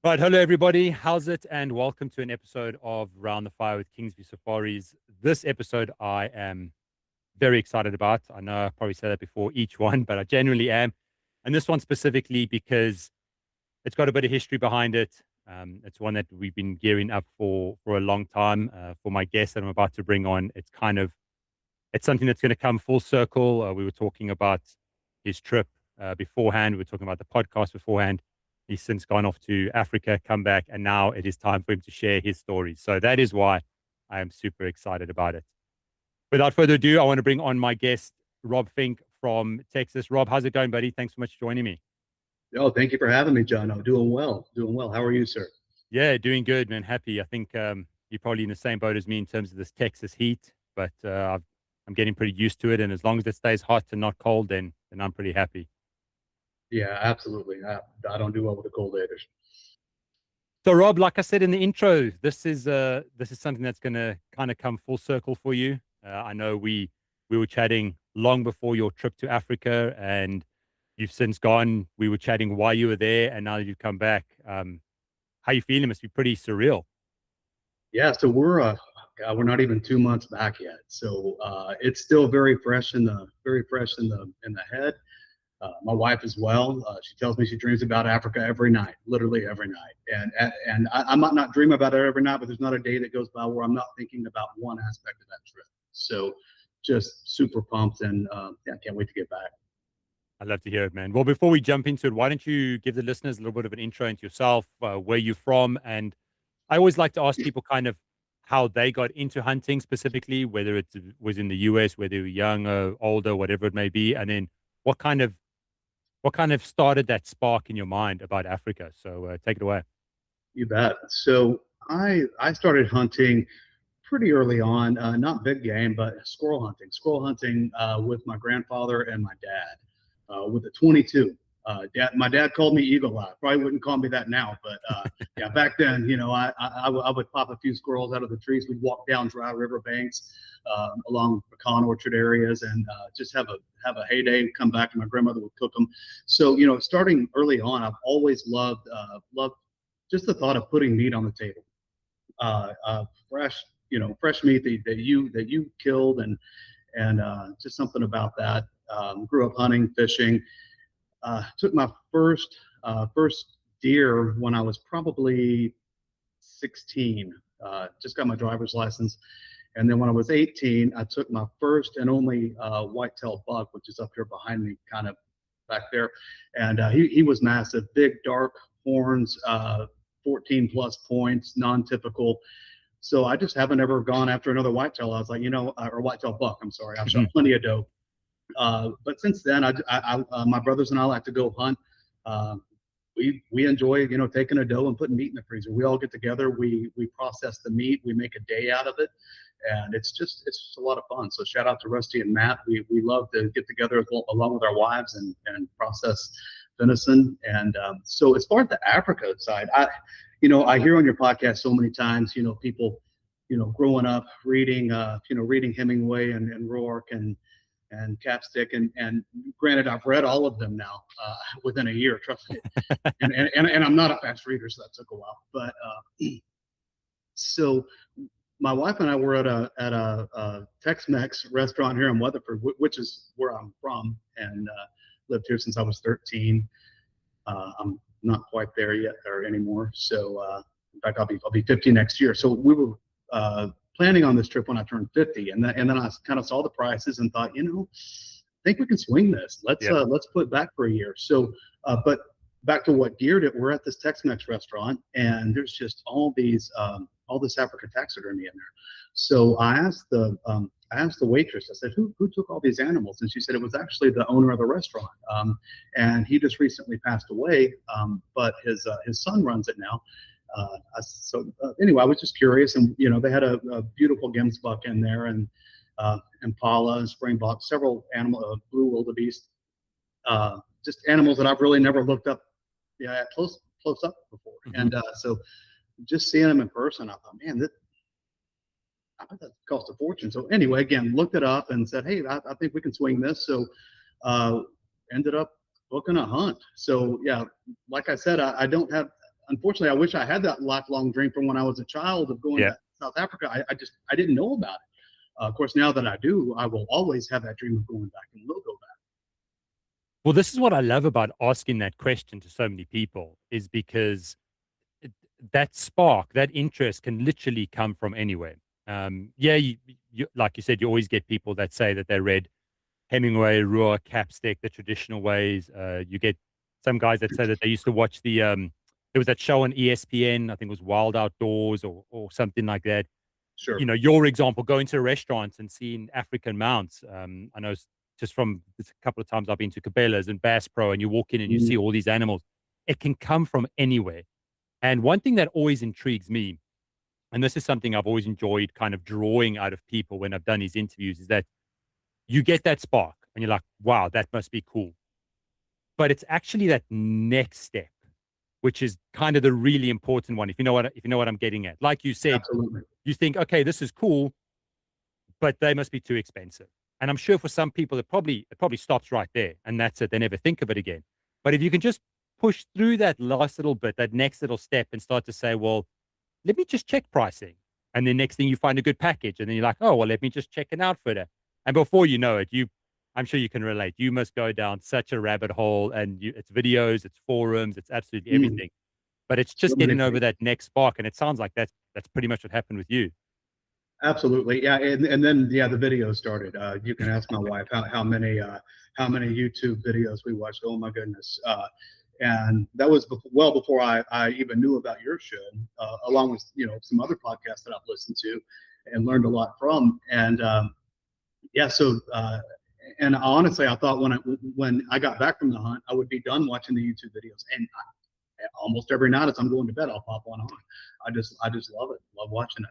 Right, hello everybody. How's it? And welcome to an episode of Round the Fire with Kingsview Safaris. This episode I am very excited about. I know I probably said that before each one, but I genuinely am. And this one specifically because it's got a bit of history behind it. It's one that we've been gearing up for a long time. For my guest that I'm about to bring on, it's something that's going to come full circle. We were talking about his trip beforehand. We were talking about the podcast beforehand. He's since gone off to Africa, come back, and now it is time for him to share his stories. So that is why I am super excited about it. Without further ado, I want to bring on my guest, Rob Fink from Texas. Rob, how's it going, buddy? Thanks so much for joining me. Oh, thank you for having me, John. I'm doing well. Doing well. How are you, sir? Yeah, doing good, man. Happy. I think you're probably in the same boat as me in terms of this Texas heat, but I'm getting pretty used to it. And as long as it stays hot and not cold, then I'm pretty happy. Yeah, absolutely. I don't do well with the cold either. So, Rob, like I said in the intro, this is something that's going to kind of come full circle for you. I know we were chatting long before your trip to Africa, and you've since gone. We were chatting while you were there, and now that you've come back, how you feeling? It must be pretty surreal. Yeah, so we're not even 2 months back yet. So it's still very fresh in the head. My wife as well. She tells me she dreams about Africa every night, literally every night. And I might not dream about it every night, but there's not a day that goes by where I'm not thinking about one aspect of that trip. So just super pumped, and yeah, can't wait to get back. I'd love to hear it, man. Well, before we jump into it, why don't you give the listeners a little bit of an intro into yourself, where you're from, and I always like to ask people kind of how they got into hunting specifically, whether it was in the US, whether they were young or older, whatever it may be, and then what kind of started that spark in your mind about Africa. So take it away. You bet. So I started hunting pretty early on, not big game, but squirrel hunting. Squirrel hunting with my grandfather and my dad with a 22. My dad called me Eagle Eye. Probably wouldn't call me that now, but yeah, back then, I would pop a few squirrels out of the trees. We'd walk down dry river banks along pecan orchard areas and just have a heyday. Come back, and my grandmother would cook them. So starting early on, I've always loved just the thought of putting meat on the table, fresh fresh meat that you killed, and just something about that. Grew up hunting, fishing. Took my first deer when I was probably 16. Just got my driver's license, and then when I was 18, I took my first and only whitetail buck, which is up here behind me, kind of back there, and he was massive, big, dark horns, 14 plus points, non-typical. So I just haven't ever gone after another whitetail. I was like, or whitetail buck. I'm sorry, I've shot plenty of doe. But since then, my brothers and I like to go hunt. We enjoy, taking a doe and putting meat in the freezer. We all get together. We process the meat. We make a day out of it, and it's just a lot of fun. So shout out to Rusty and Matt. We love to get together along with our wives and process venison. And so as far as the Africa side, I hear on your podcast so many times, people, growing up reading, reading Hemingway and Rourke and Capstick, and granted, I've read all of them now within a year, trust me. and I'm not a fast reader, so that took a while. But so my wife and I were at a Tex-Mex restaurant here in Weatherford, which is where I'm from, and lived here since I was 13. I'm not quite there yet or anymore. So in fact, I'll be 50 next year. So we were planning on this trip when I turned 50, and then I kind of saw the prices and thought, I think we can swing this. Let's put back for a year. So, but back to what geared it, we're at this Tex-Mex restaurant, and there's just all this African taxidermy in there. So I asked the waitress, I said, who took all these animals? And she said it was actually the owner of the restaurant, and he just recently passed away, but his son runs it now. Anyway, I was just curious, and they had a beautiful Gemsbuck in there, and Impala and Springbok, several blue wildebeest, just animals that I've really never looked up, close up before. And so just seeing them in person, I thought, man, I bet that cost a fortune. So anyway, again, looked it up and said, hey, I think we can swing this. So ended up booking a hunt. So yeah, like I said, I don't have unfortunately, I wish I had that lifelong dream from when I was a child of going Yeah. to South Africa. I didn't know about it. Of course, now that I do, I will always have that dream of going back and will go back. Well, this is what I love about asking that question to so many people, is because it, that spark, that interest can literally come from anywhere. Yeah, like you said, you always get people that say that they read Hemingway, Roar, Capstick, the traditional ways. You get some guys that say that they used to watch there was that show on ESPN, I think it was Wild Outdoors or something like that. Sure. You know, your example, going to restaurants and seeing African mounts. I know just from a couple of times I've been to Cabela's and Bass Pro, and you walk in and you see all these animals. It can come from anywhere. And one thing that always intrigues me, and this is something I've always enjoyed kind of drawing out of people when I've done these interviews, is that you get that spark and you're like, wow, that must be cool. But it's actually that next step, which is kind of the really important one. If you know what I'm getting at. Like you said, Absolutely. you think, okay, this is cool, but they must be too expensive. And I'm sure for some people, it probably stops right there, and that's it. They never think of it again. But if you can just push through that last little bit, that next little step, and start to say, well, let me just check pricing, and then next thing you find a good package, and then you're like, oh well, let me just check an outfitter, and before you know it, I'm sure you can relate. You must go down such a rabbit hole, and it's videos, it's forums, it's absolutely everything. But it's So just many getting over things. that next spark, and it sounds like that's pretty much what happened with you. Absolutely, yeah, and then the video started. You can ask my wife how many YouTube videos we watched. Oh my goodness, and that was well before I even knew about your show, along with some other podcasts that I've listened to and learned a lot from. And yeah, so and honestly, I thought when I got back from the hunt, I would be done watching the YouTube videos, and almost every night as I'm going to bed, I'll pop one on. I just love it, love watching it.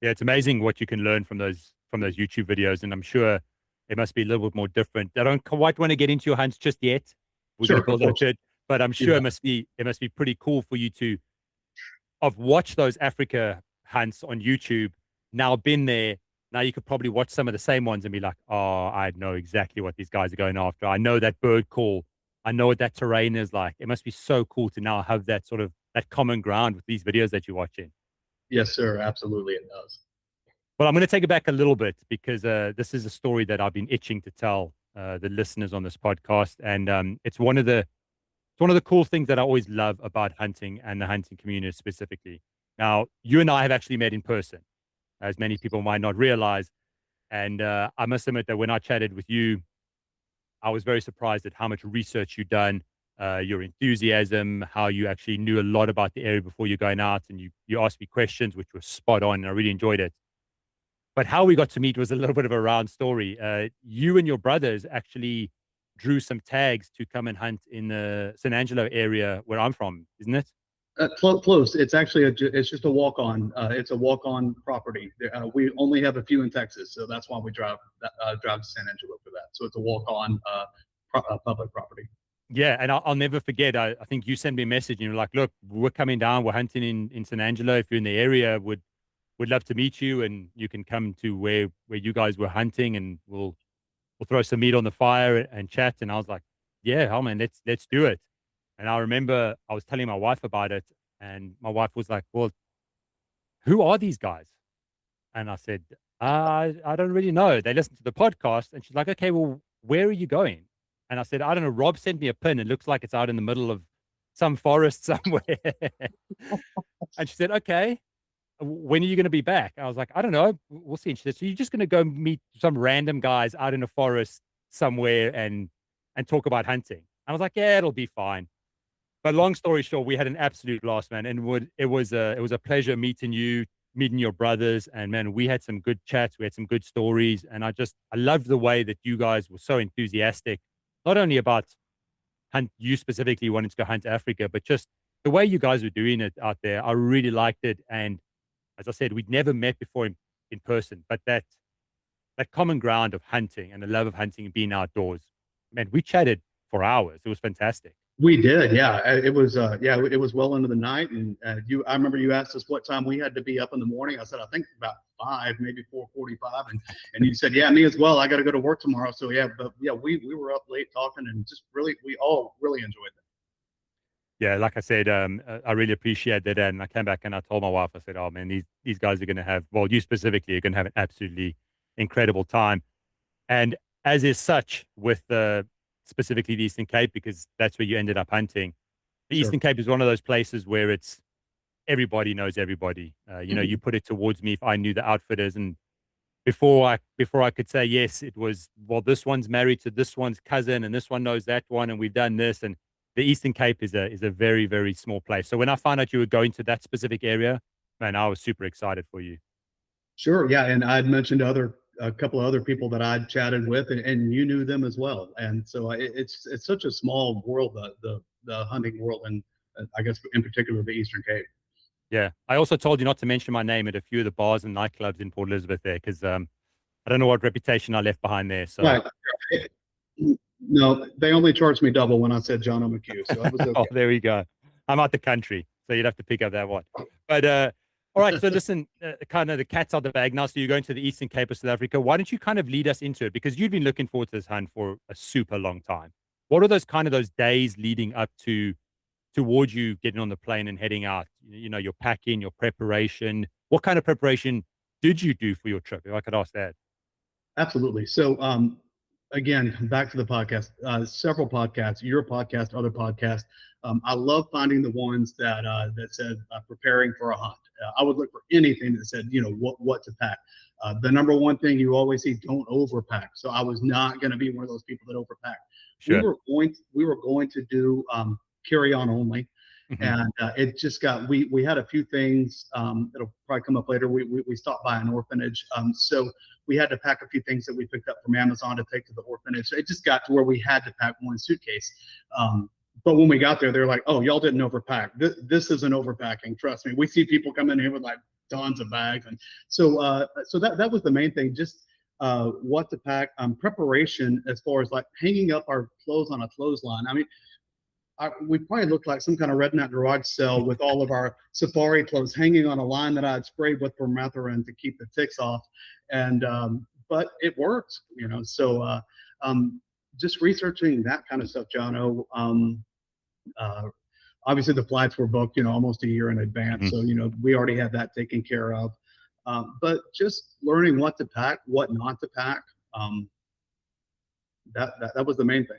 Yeah, it's amazing what you can learn from those YouTube videos, and I'm sure it must be a little bit more different. I don't quite want to get into your hunts just yet. We're going Sure, to of build up course. to it, but I'm You sure bet. it must be pretty cool for you to have watched those Africa hunts on YouTube. Now been there, now you could probably watch some of the same ones and be like, oh, I know exactly what these guys are going after. I know that bird call. I know what that terrain is like. It must be so cool to now have that sort of that common ground with these videos that you're watching. Yes, sir. Absolutely, it does. Well, I'm going to take it back a little bit because this is a story that I've been itching to tell the listeners on this podcast, and it's one of the cool things that I always love about hunting and the hunting community specifically. Now, you and I have actually met in person, as many people might not realize, and I must admit that when I chatted with you, I was very surprised at how much research you've done, your enthusiasm, how you actually knew a lot about the area before you're going out, and you asked me questions which were spot on, and I really enjoyed it. But how we got to meet was a little bit of a round story. You and your brothers actually drew some tags to come and hunt in the San Angelo area where I'm from, isn't it? Close. It's actually it's just a walk on. It's a walk on property. We only have a few in Texas, so that's why we drive to San Angelo for that. So it's a walk on public property. Yeah, and I'll never forget. I think you sent me a message and you're like, "Look, we're coming down. We're hunting in San Angelo. If you're in the area, would love to meet you, and you can come to where you guys were hunting, and we'll throw some meat on the fire and chat." And I was like, "Yeah, hell man, let's do it." And I remember I was telling my wife about it, and my wife was like, "Well, who are these guys?" And I said, I don't really know. They listen to the podcast." And she's like, "Okay, well, where are you going?" And I said, "I don't know. Rob sent me a pin. It looks like it's out in the middle of some forest somewhere." And she said, "Okay, when are you going to be back?" I was like, "I don't know. We'll see." And she said, "So you're just going to go meet some random guys out in a forest somewhere and talk about hunting?" I was like, "Yeah, it'll be fine." But long story short, we had an absolute blast, man, and it was a pleasure meeting you, meeting your brothers, and man, we had some good chats, we had some good stories, and I loved the way that you guys were so enthusiastic, not only about hunt you specifically wanting to go hunt Africa, but just the way you guys were doing it out there. I really liked it, and as I said, we'd never met before in person, but that common ground of hunting and the love of hunting and being outdoors, man, we chatted for hours. It was fantastic. We did, yeah. It was well into the night, and I remember you asked us what time we had to be up in the morning. I said I think about 5, maybe 4:45, and you said, yeah, me as well. I got to go to work tomorrow, so yeah. But yeah, we were up late talking, and just really we all really enjoyed it. Yeah, like I said, I really appreciate that. And I came back and I told my wife, I said, "Oh man, these guys are going to have, well, you specifically are going to have an absolutely incredible time." And as is such with specifically the Eastern Cape, because that's where you ended up hunting. The Sure. Eastern Cape is one of those places where it's everybody knows everybody. You put it towards me if I knew the outfitters, and before I could say yes, it was, well, this one's married to this one's cousin, and this one knows that one, and we've done this. And the Eastern Cape is a very very small place. So when I found out you were going to that specific area, man, I was super excited for you. Sure. Yeah. And I'd mentioned a couple of other people that I'd chatted with, and you knew them as well. And so it's such a small world, the hunting world, and I guess in particular the Eastern Cape. Yeah, I also told you not to mention my name at a few of the bars and nightclubs in Port Elizabeth there, because I don't know what reputation I left behind there. So Right. No, they only charged me double when I said John McHugh, so that was oh, okay. there we go. I'm out the country, so you'd have to pick up that one. But all right, so listen, kind of the cat's out the bag now. So you're going to the Eastern Cape of South Africa. Why don't you kind of lead us into it? Because you've been looking forward to this hunt for a super long time. What are those days leading up towards you getting on the plane and heading out? Your packing, your preparation. What kind of preparation did you do for your trip? If I could ask that. Absolutely. So, again, back to the podcast. Several podcasts, your podcast, other podcasts. I love finding the ones that said preparing for a hunt. I would look for anything that said, what to pack. The number one thing you always see: don't overpack. So I was not going to be one of those people that overpack. We Sure. were going to do carry on only. Hmm. And it just got we had a few things that'll probably come up later. We stopped by an orphanage, so we had to pack a few things that we picked up from Amazon to take to the orphanage. So it just got to where we had to pack one suitcase. But when we got there, they're like, "Oh, y'all didn't overpack. This isn't overpacking. Trust me. We see people come in here with like tons of bags." And so that was the main thing. Just what to pack. Preparation as far as like hanging up our clothes on a clothesline. I mean, we probably looked like some kind of redneck garage sale with all of our safari clothes hanging on a line that I'd sprayed with permethrin to keep the ticks off. And but it worked. So just researching that kind of stuff, Jono. Uh, Obviously, the flights were booked, almost a year in advance. Hmm. So we already had that taken care of. But just learning what to pack, what not to pack. Um, that was the main thing.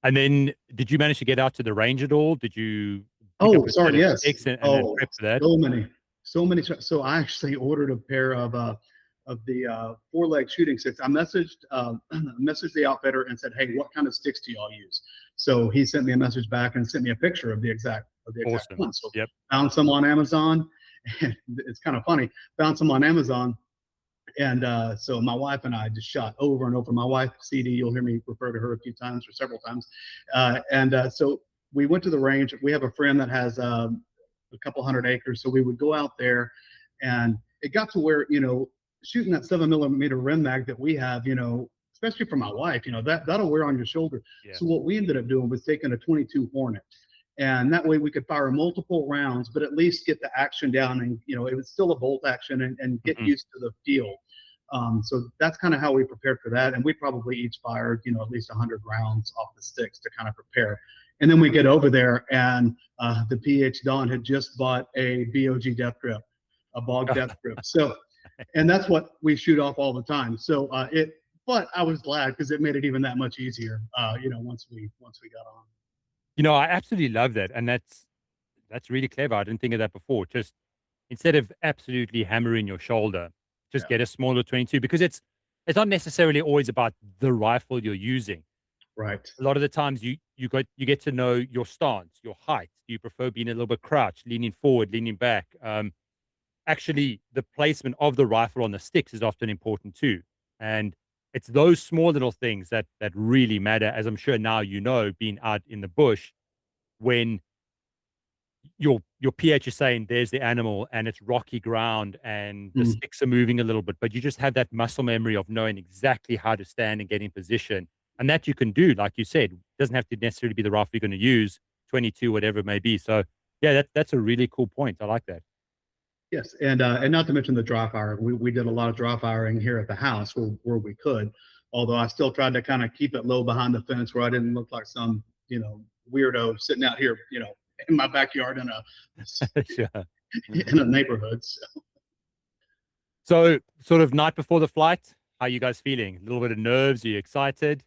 And then, did you manage to get out to the range at all? Did you pick up Oh, a set sorry. of Yes. sticks and Oh, prep for that? so many, so many. So I actually ordered a pair of the four-leg shooting sticks. I messaged the outfitter and said, "Hey, what kind of sticks do y'all use?" So he sent me a message back and sent me a picture of the exact Awesome. one. So Yep. found some on Amazon. And it's kind of funny. Found some on Amazon. And so my wife and I just shot over and over. My wife, CD, you'll hear me refer to her a few times or several times. So we went to the range. We have a friend that has a couple hundred acres. So we would go out there, and it got to where, shooting that 7 millimeter rim mag that we have, especially for my wife, that'll wear on your shoulder. Yeah. So what we ended up doing was taking a 22 Hornet. And that way we could fire multiple rounds, but at least get the action down, and it was still a bolt action, and get Hmm. used to the feel. So that's kind of how we prepared for that. And we probably each fired, at least 100 rounds off the sticks to kind of prepare. And then we get over there, and the PH Don had just bought a BOG death grip, a bog death grip. So, and that's what we shoot off all the time. So but I was glad because it made it even that much easier, once we got on. I absolutely love that, and that's really clever. I didn't think of that before. Just instead of absolutely hammering your shoulder, just Yeah. get a smaller 22, because it's not necessarily always about the rifle you're using. Right. A lot of the times you get to know your stance, your height. Do you prefer being a little bit crouched, leaning forward, leaning back? Actually, the placement of the rifle on the sticks is often important too. And it's those small little things that really matter, as I'm sure now being out in the bush, when your pH is saying there's the animal and it's rocky ground and the Mm. sticks are moving a little bit, but you just have that muscle memory of knowing exactly how to stand and get in position. And that you can do, like you said, doesn't have to necessarily be the rifle you're going to use, 22, whatever it may be. So yeah, that's a really cool point. I like that. Yes, and not to mention the dry fire. We did a lot of dry firing here at the house where we could, although I still tried to kind of keep it low behind the fence where I didn't look like some weirdo sitting out here in my backyard Sure. in a neighborhood. So. So, sort of night before the flight, how are you guys feeling? A little bit of nerves? Are you excited?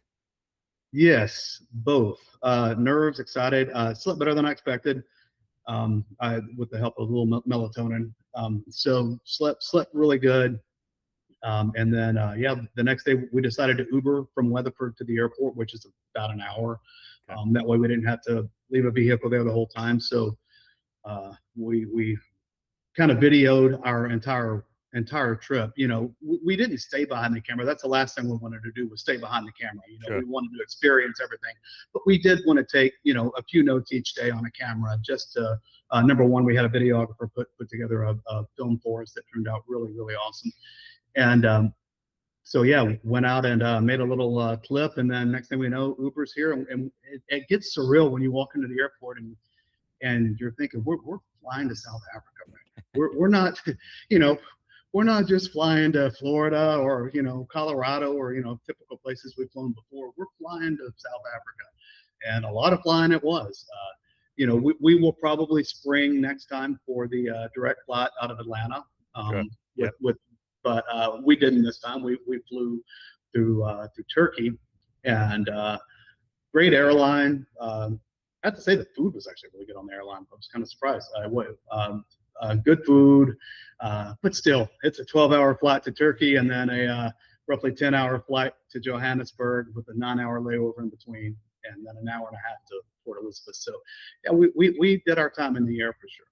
Yes, both. Nerves, excited, slept better than I expected. With the help of a little melatonin. So slept really good. And then yeah, the next day we decided to Uber from Weatherford to the airport, which is about an hour. Okay. That way we didn't have to leave a vehicle there the whole time. So we kind of videoed our entire trip. We didn't stay behind the camera. That's the last thing we wanted to do, was stay behind the camera. Sure. We wanted to experience everything, but we did want to take a few notes each day on a camera, just to number one, we had a videographer put together a film for us that turned out really, really awesome. And so yeah, we went out and made a little clip, and then next thing we know, Uber's here, and it gets surreal when you walk into the airport and you're thinking, we're flying to South Africa, right? We're not, we're not just flying to Florida or Colorado or typical places we've flown before. We're flying to South Africa, and a lot of flying it was. We will probably spring next time for the direct flight out of Atlanta. Sure. Yep. But we didn't this time. We flew through Turkey, and great airline. I have to say the food was actually really good on the airline. I was kind of surprised. Good food, but still, it's a 12-hour flight to Turkey, and then a roughly 10-hour flight to Johannesburg with a 9-hour layover in between, and then an hour and a half to Port Elizabeth. So, yeah, we did our time in the air for sure.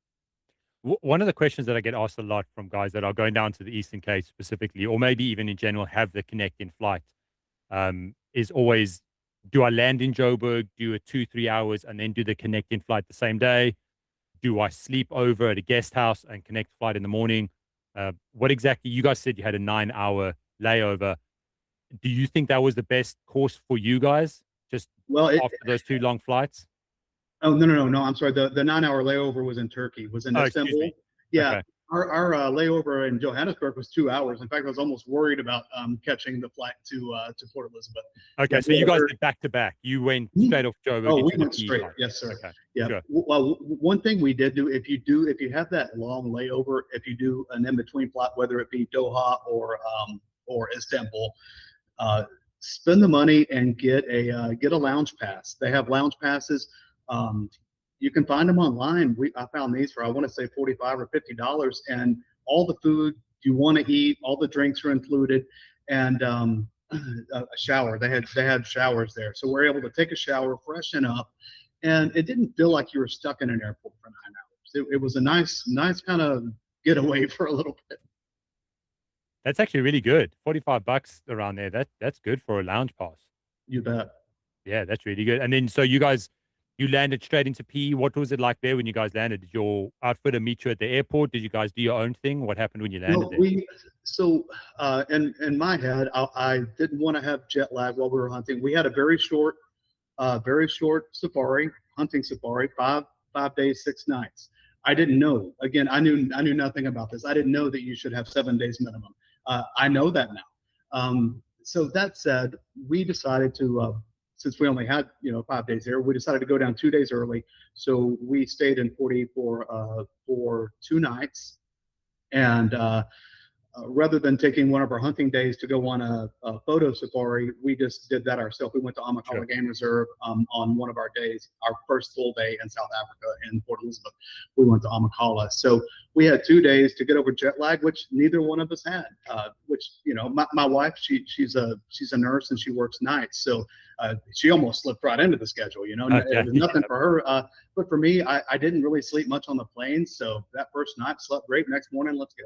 One of the questions that I get asked a lot from guys that are going down to the Eastern Cape specifically, or maybe even in general, have the connecting flight, is always, do I land in Joburg, do a 2-3 hours, and then do the connecting flight the same day? Do I sleep over at a guest house and connect flight in the morning? What exactly, you guys said you had a 9-hour layover. Do you think that was the best course for you guys, just after those 2 long flights? Oh, no. I'm sorry. The 9-hour layover was in Turkey, was in Istanbul. Excuse me. Yeah. Okay. Our layover in Johannesburg was 2 hours. In fact, I was almost worried about catching the flight to Port Elizabeth. Okay, so you guys did back to back. You went straight off Joburg. Oh, we went straight. Yes, sir. Okay. Yeah. Sure. Well, one thing we did do, if you have that long layover, if you do an in between flight, whether it be Doha or Istanbul, spend the money and get a lounge pass. They have lounge passes. You can find them online. I found these for, I want to say, $45 or $50, and all the food you want to eat, all the drinks are included, and a shower. They had showers there, so we're able to take a shower, freshen up, and it didn't feel like you were stuck in an airport for 9 hours. It was a nice kind of getaway for a little bit. That's actually really good. $45 around there. That's good for a lounge pass. You bet. Yeah, that's really good. And then, so you landed straight into PE. What was it like there when you guys landed? Did your outfitter meet you at the airport? Did you guys do your own thing? What happened when you landed there? In my head, I didn't want to have jet lag while we were hunting. We had a very short safari, hunting safari, five days, 6 nights. I didn't know. Again, I knew nothing about this. I didn't know that you should have 7 days minimum. I know that now. So that said, we decided to, since we only had 5 days here, we decided to go down 2 days early. So we stayed in 40 for 2 nights, and rather than taking one of our hunting days to go on a photo safari, we just did that ourselves. We went to Amakhala Game Reserve on one of our days, our first full day in South Africa in Port Elizabeth. We went to Amakhala. So we had 2 days to get over jet lag, which neither one of us had. My wife, she's a nurse and she works nights, so she almost slipped right into the schedule. It was nothing for her. But for me, I didn't really sleep much on the plane. So that first night, slept great. Next morning, let's go.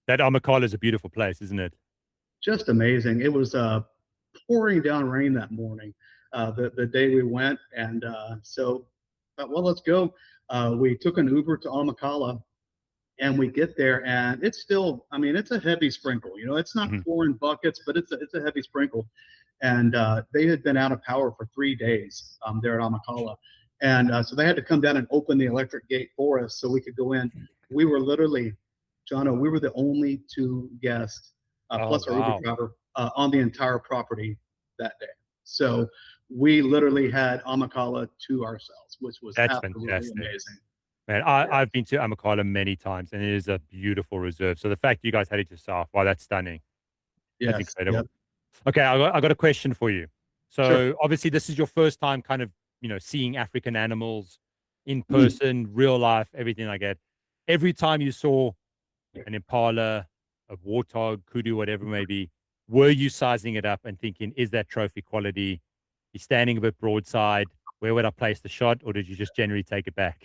That Amakhala is a beautiful place, isn't it? Just amazing. It was pouring down rain that morning, the day we went, and so well, let's go. We took an Uber to Amakhala, and we get there, and it's still, it's a heavy sprinkle. It's not pouring buckets, but it's a heavy sprinkle. And they had been out of power for 3 days there at Amakhala, and so they had to come down and open the electric gate for us so we could go in. We were literally, Jono, we were the only 2 guests, plus our Uber driver, on the entire property that day. So we literally had Amacala to ourselves, which was That's absolutely fantastic. amazing. Man, Yeah. I've been to Amacala many times, and it is a beautiful reserve. So the fact you guys had it yourself, wow, that's stunning. That's Yes. incredible. Yep. Okay, I got a question for you. Sure. So obviously, this is your first time kind of, seeing African animals in Mm. person, real life, everything like that. Every time you saw an impala, a warthog, kudu, whatever it may be, were you sizing it up and thinking, is that trophy quality? He's standing a bit broadside. Where would I place the shot, or did you just generally take it back?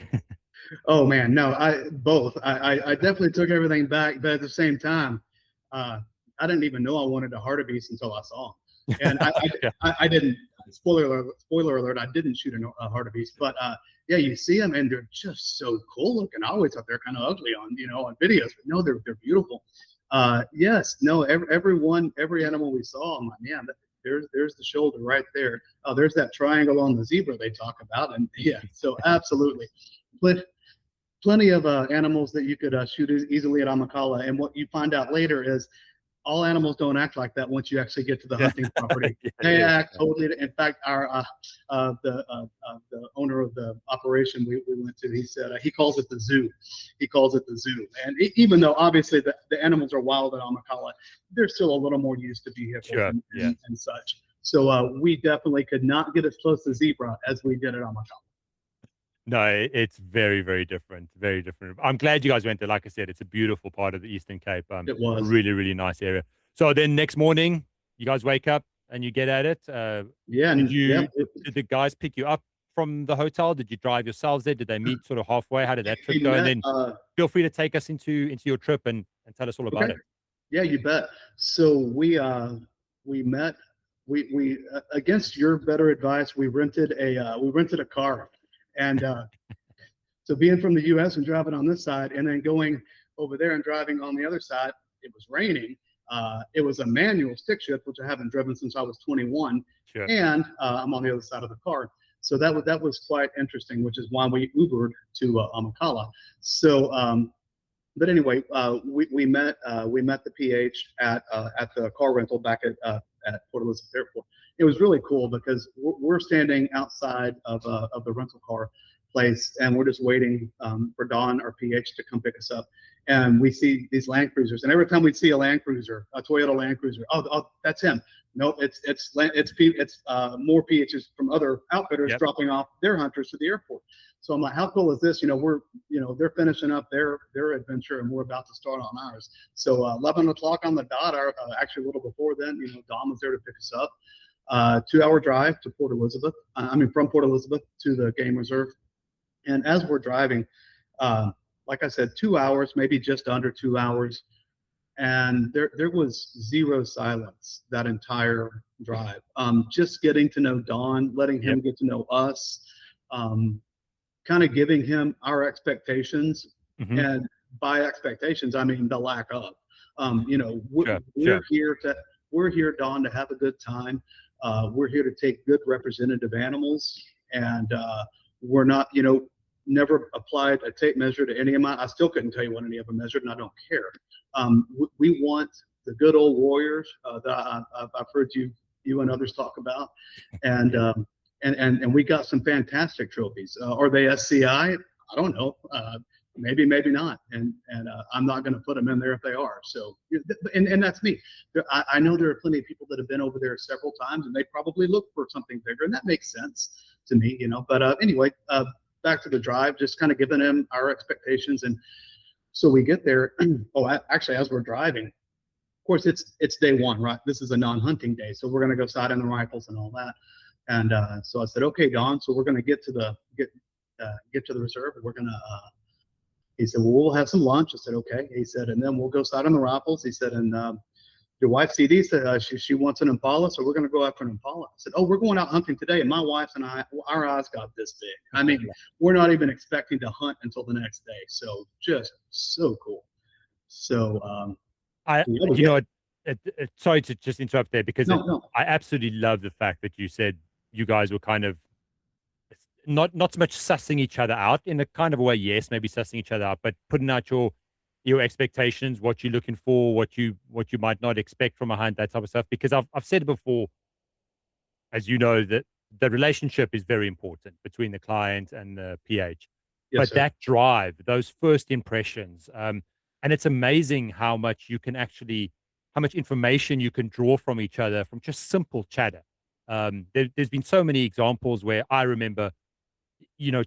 Oh man, no, I both. I definitely took everything back, but at the same time, uh, I didn't even know I wanted a hartebeest until I saw him. And Yeah, I didn't. Spoiler alert! I didn't shoot a hartebeest, but yeah, you see them and they're just so cool looking. I always thought they're kind of ugly on videos, but no, they're beautiful. Yes, no, every animal we saw, I'm like, man, there's the shoulder right there. Oh, there's that triangle on the zebra they talk about, and yeah, so absolutely. But plenty of animals that you could shoot easily at Amacala. And what you find out later is all animals don't act like that once you actually get to the yeah, hunting property. yeah, They yeah. act totally. In fact, our the owner of the operation we went to, he said he calls it the zoo. He calls it the zoo. And even though obviously the animals are wild at Amacala, they're still a little more used to vehicles Sure, yeah. and such. So we definitely could not get as close to zebra as we did at Amacala. No, it's very, very different. Very different. I'm glad you guys went there. Like I said, it's a beautiful part of the Eastern Cape. It A was. really, really nice area. So then next morning, you guys wake up and you get at it. Yeah, Did and yeah, did the guys pick you up from the hotel? Did you drive yourselves there? Did they meet sort of halfway? How did that trip we go? And met. then feel free to take us into your trip and tell us all about Okay. it. Yeah, you bet. So we met. We against your better advice, we rented a car, and so being from the U.S. and driving on this side, and then going over there and driving on the other side, it was raining. It was a manual stick shift, which I haven't driven since I was 21, Sure. and I'm on the other side of the car. So that was quite interesting, which is why we Ubered to Amacala. So but anyway, we met the PH at the car rental back at Port Elizabeth Airport. It was really cool because we're standing outside of the rental car place and we're just waiting for Don or PH to come pick us up. And we see these Land Cruisers, and every time we see a Land Cruiser, a Toyota Land Cruiser, oh, that's him. No, it's more PHs from other outfitters Yep. dropping off their hunters to the airport. So I'm like, how cool is this? They're finishing up their adventure and we're about to start on ours. So 11 o'clock on the dot, actually a little before then, Dom was there to pick us up. 2-hour drive to Port Elizabeth. From Port Elizabeth to the game reserve. And as we're driving, like I said, 2 hours, maybe just under 2 hours, and there was zero silence that entire drive. Just getting to know Don, letting him Yep. get to know us. Kind of giving him our expectations, Hmm. and by expectations I mean the lack of. Sure. We're Sure. here, Don, to have a good time. We're here to take good representative animals, and we're not, never applied a tape measure to any of mine. I still couldn't tell you what any of them measured, and I don't care. We want the good old warriors that I've heard you and others talk about, and Yeah. and we got some fantastic trophies. Are they SCI? I don't know. Maybe, maybe not. And I'm not going to put them in there if they are. So, and that's me. I know there are plenty of people that have been over there several times, and they probably look for something bigger, and that makes sense to me, But anyway, back to the drive, just kind of giving them our expectations, and so we get there. Actually, as we're driving, of course, it's day one, right? This is a non-hunting day, so we're going to go sight on the rifles and all that. And so I said, okay, Don. So we're going to get to the reserve. And we're going to. He said, well, we'll have some lunch. I said, okay. He said, and then we'll go sight on the rifles. He said, and your wife CD said she wants an impala, so we're going to go after an impala. I said, oh, we're going out hunting today, and my wife and I, our eyes got this big. I mean, we're not even expecting to hunt until the next day. So just so cool. So I, yeah, you know, sorry to just interrupt there because no. I absolutely love the fact that you said you guys were kind of not so much sussing each other out in a kind of a way. Yes, maybe sussing each other out, but putting out your expectations, what you're looking for, what you might not expect from a hunt, that type of stuff. Because I've said it before, as you know, that the relationship is very important between the client and the PH. Yes, But sir. that drive, those first impressions, and it's amazing how much you can actually, how much information you can draw from each other from just simple chatter. There's been so many examples where I remember,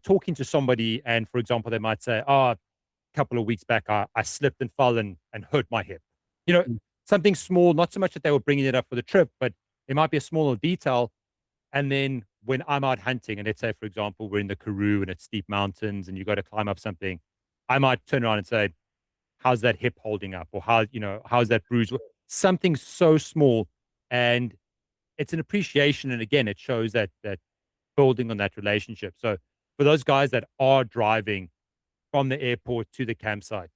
talking to somebody, and for example, they might say, "Oh, a couple of weeks back, I slipped and fell and hurt my hip." You know, Mm. something small, not so much that they were bringing it up for the trip, but it might be a smaller detail. And then when I'm out hunting, and let's say, for example, we're in the Karoo and it's steep mountains and you got to climb up something, I might turn around and say, "How's that hip holding up?" Or how's that bruise? Something so small. And it's an appreciation. And again, it shows that building on that relationship. So for those guys that are driving from the airport to the campsite,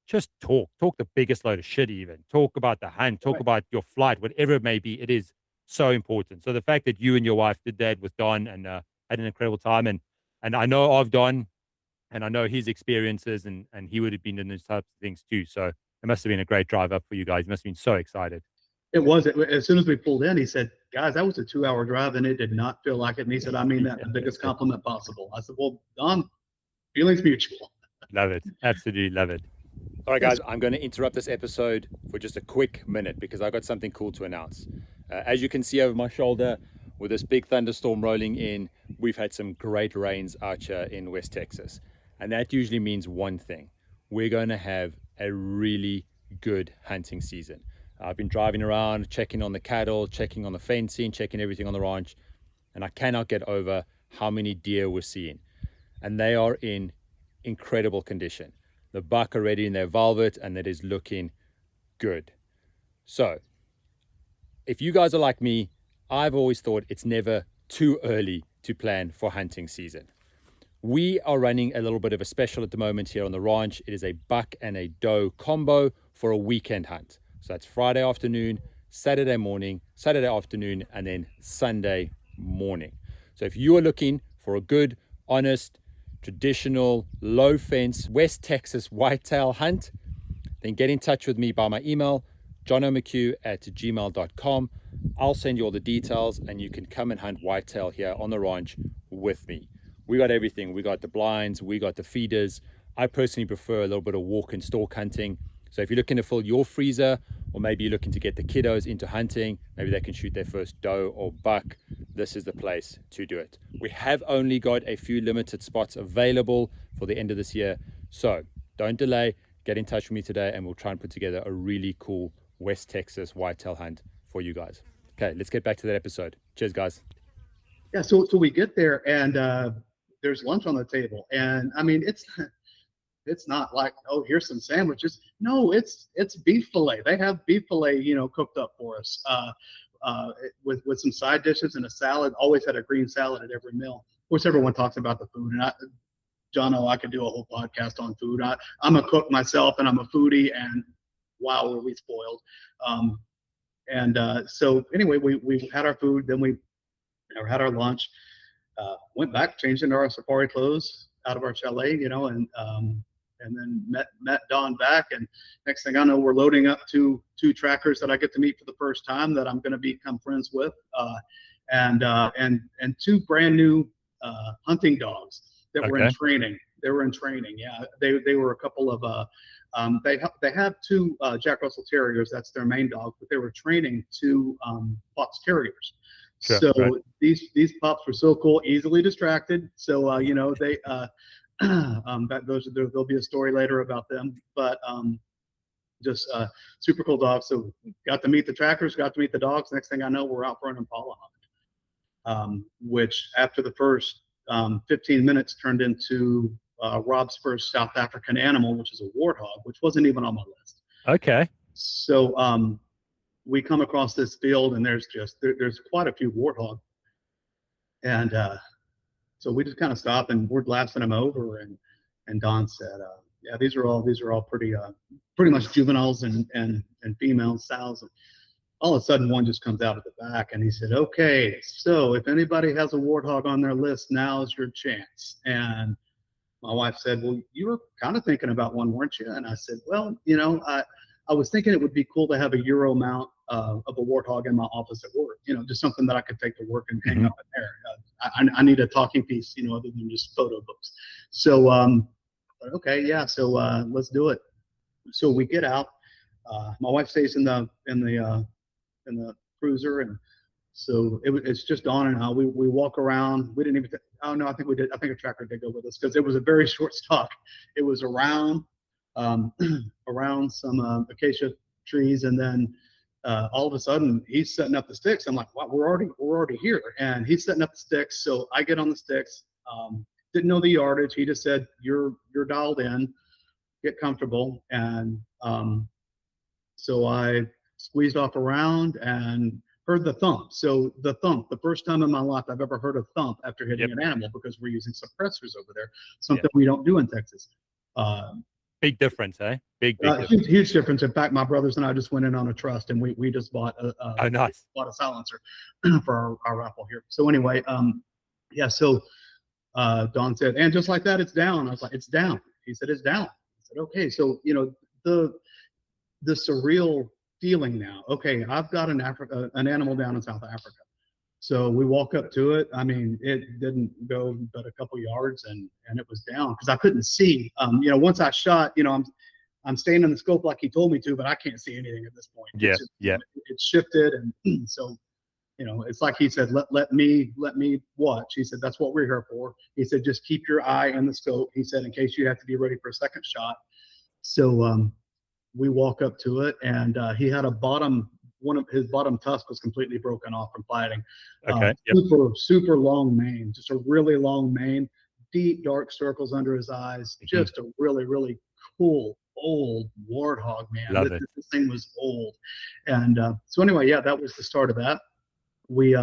just talk the biggest load of shit, even talk about the hunt, talk Right. about your flight, whatever it may be. It is so important. So the fact that you and your wife did that with Don and had an incredible time, and I know of Don and I know his experiences, and he would have been in those types of things too. So it must have been a great drive up for you guys. You must have been so excited. It was. As soon as we pulled in, he said, "Guys, that was a 2 hour drive, and it did not feel like it." And he said, "I mean that in the biggest compliment possible." I said, "Well, Don, feelings mutual." Love it. Absolutely love it. All right, Yes. guys, I'm going to interrupt this episode for just a quick minute because I got something cool to announce. As you can see over my shoulder, with this big thunderstorm rolling in, we've had some great rains out here in West Texas. And that usually means one thing: we're going to have a really good hunting season. I've been driving around, checking on the cattle, checking on the fencing, checking everything on the ranch, and I cannot get over how many deer we're seeing. And they are in incredible condition. The buck already in their velvet, and it is looking good. So, if you guys are like me, I've always thought it's never too early to plan for hunting season. We are running a little bit of a special at the moment here on the ranch. It is a buck and a doe combo for a weekend hunt. So that's Friday afternoon, Saturday morning, Saturday afternoon, and then Sunday morning. So if you are looking for a good, honest, traditional, low fence, West Texas whitetail hunt, then get in touch with me by my email, johnomcque@gmail.com. I'll send you all the details and you can come and hunt whitetail here on the ranch with me. We got everything. We got the blinds, we got the feeders. I personally prefer a little bit of walk and stalk hunting. So if you're looking to fill your freezer, or maybe you're looking to get the kiddos into hunting, maybe they can shoot their first doe or buck, this is the place to do it. We have only got a few limited spots available for the end of this year. So don't delay. Get in touch with me today and we'll try and put together a really cool West Texas whitetail hunt for you guys. Okay, let's get back to that episode. Cheers, guys. Yeah. So we get there, and there's lunch on the table, and I mean it's not like, oh, here's some sandwiches. No, it's beef fillet. They have beef fillet, cooked up for us, with some side dishes and a salad. Always had a green salad at every meal. Of course, everyone talks about the food, and John, I could do a whole podcast on food. I'm a cook myself, and I'm a foodie, and wow, were we spoiled. Um, so anyway, we had our food, then we had our lunch, went back, changed into our safari clothes out of our chalet, and then met Don back. And next thing I know, we're loading up two trackers that I get to meet for the first time that I'm going to become friends with, and two brand new hunting dogs that were in Okay, training. They were in training. Yeah, they were a couple of they have two Jack Russell Terriers. That's their main dog, but they were training two Fox Terriers. sure, So right. these pups were so cool, easily distracted. So they there'll be a story later about them, but just super cool dogs. So got to meet the trackers, got to meet the dogs. Next thing I know, we're out for an impala hunt, which after the first 15 minutes turned into Rob's first South African animal, which is a warthog, which wasn't even on my list. Okay, So we come across this field, and there's quite a few warthog, and so we just kind of stopped and we're glassing them over, and Don said, "Yeah, these are all pretty much juveniles and female sows." And all of a sudden, one just comes out of the back, and he said, "Okay, so if anybody has a warthog on their list, now's your chance." And my wife said, "Well, you were kind of thinking about one, weren't you?" And I said, "Well, I was thinking it would be cool to have a Euro mount of a warthog in my office at work. Just something that I could take to work and hang Hmm. up in there. I need a talking piece, other than just photo books. So okay, yeah. So let's do it. So we get out. My wife stays in the cruiser, and so it's just Dawn and I. We walk around. We didn't even. Oh no, I think we did. I think a tracker did go with us because it was a very short stalk. It was around um, around some acacia trees, and then all of a sudden he's setting up the sticks. I'm like, wow, we're already here, and he's setting up the sticks. So I get on the sticks. Didn't know the yardage. He just said, "You're dialed in. Get comfortable." And so I squeezed off around and heard the thump. So the thump, the first time in my life I've ever heard a thump after hitting Yep. an animal, because we're using suppressors over there, Yeah. something we don't do in Texas. Uh, Big difference, eh? Big difference. huge difference. In fact, my brothers and I just went in on a trust, and we just Oh, nice. bought a silencer for our rifle here. So anyway, yeah. So Don said, and just like that, it's down. I was like, it's down. He said, it's down. I said, okay. So the surreal feeling now. Okay, I've got an animal down in South Africa. So we walk up to it. I mean, it didn't go but a couple yards, and it was down because I couldn't see. Once I shot, I'm staying in the scope like he told me to, but I can't see anything at this point. Yeah. It's just, Yeah. it's shifted, and so it's like he said, let me watch. He said that's what we're here for. He said just keep your eye in the scope. He said in case you have to be ready for a second shot. So we walk up to it, and he had one of his bottom tusk was completely broken off from fighting. Okay. Yep. Super long mane, just a really long mane, deep dark circles under his eyes, Hmm. just a really really cool old warthog, man. Love it. This thing was old. And so anyway, yeah, that was the start of that. We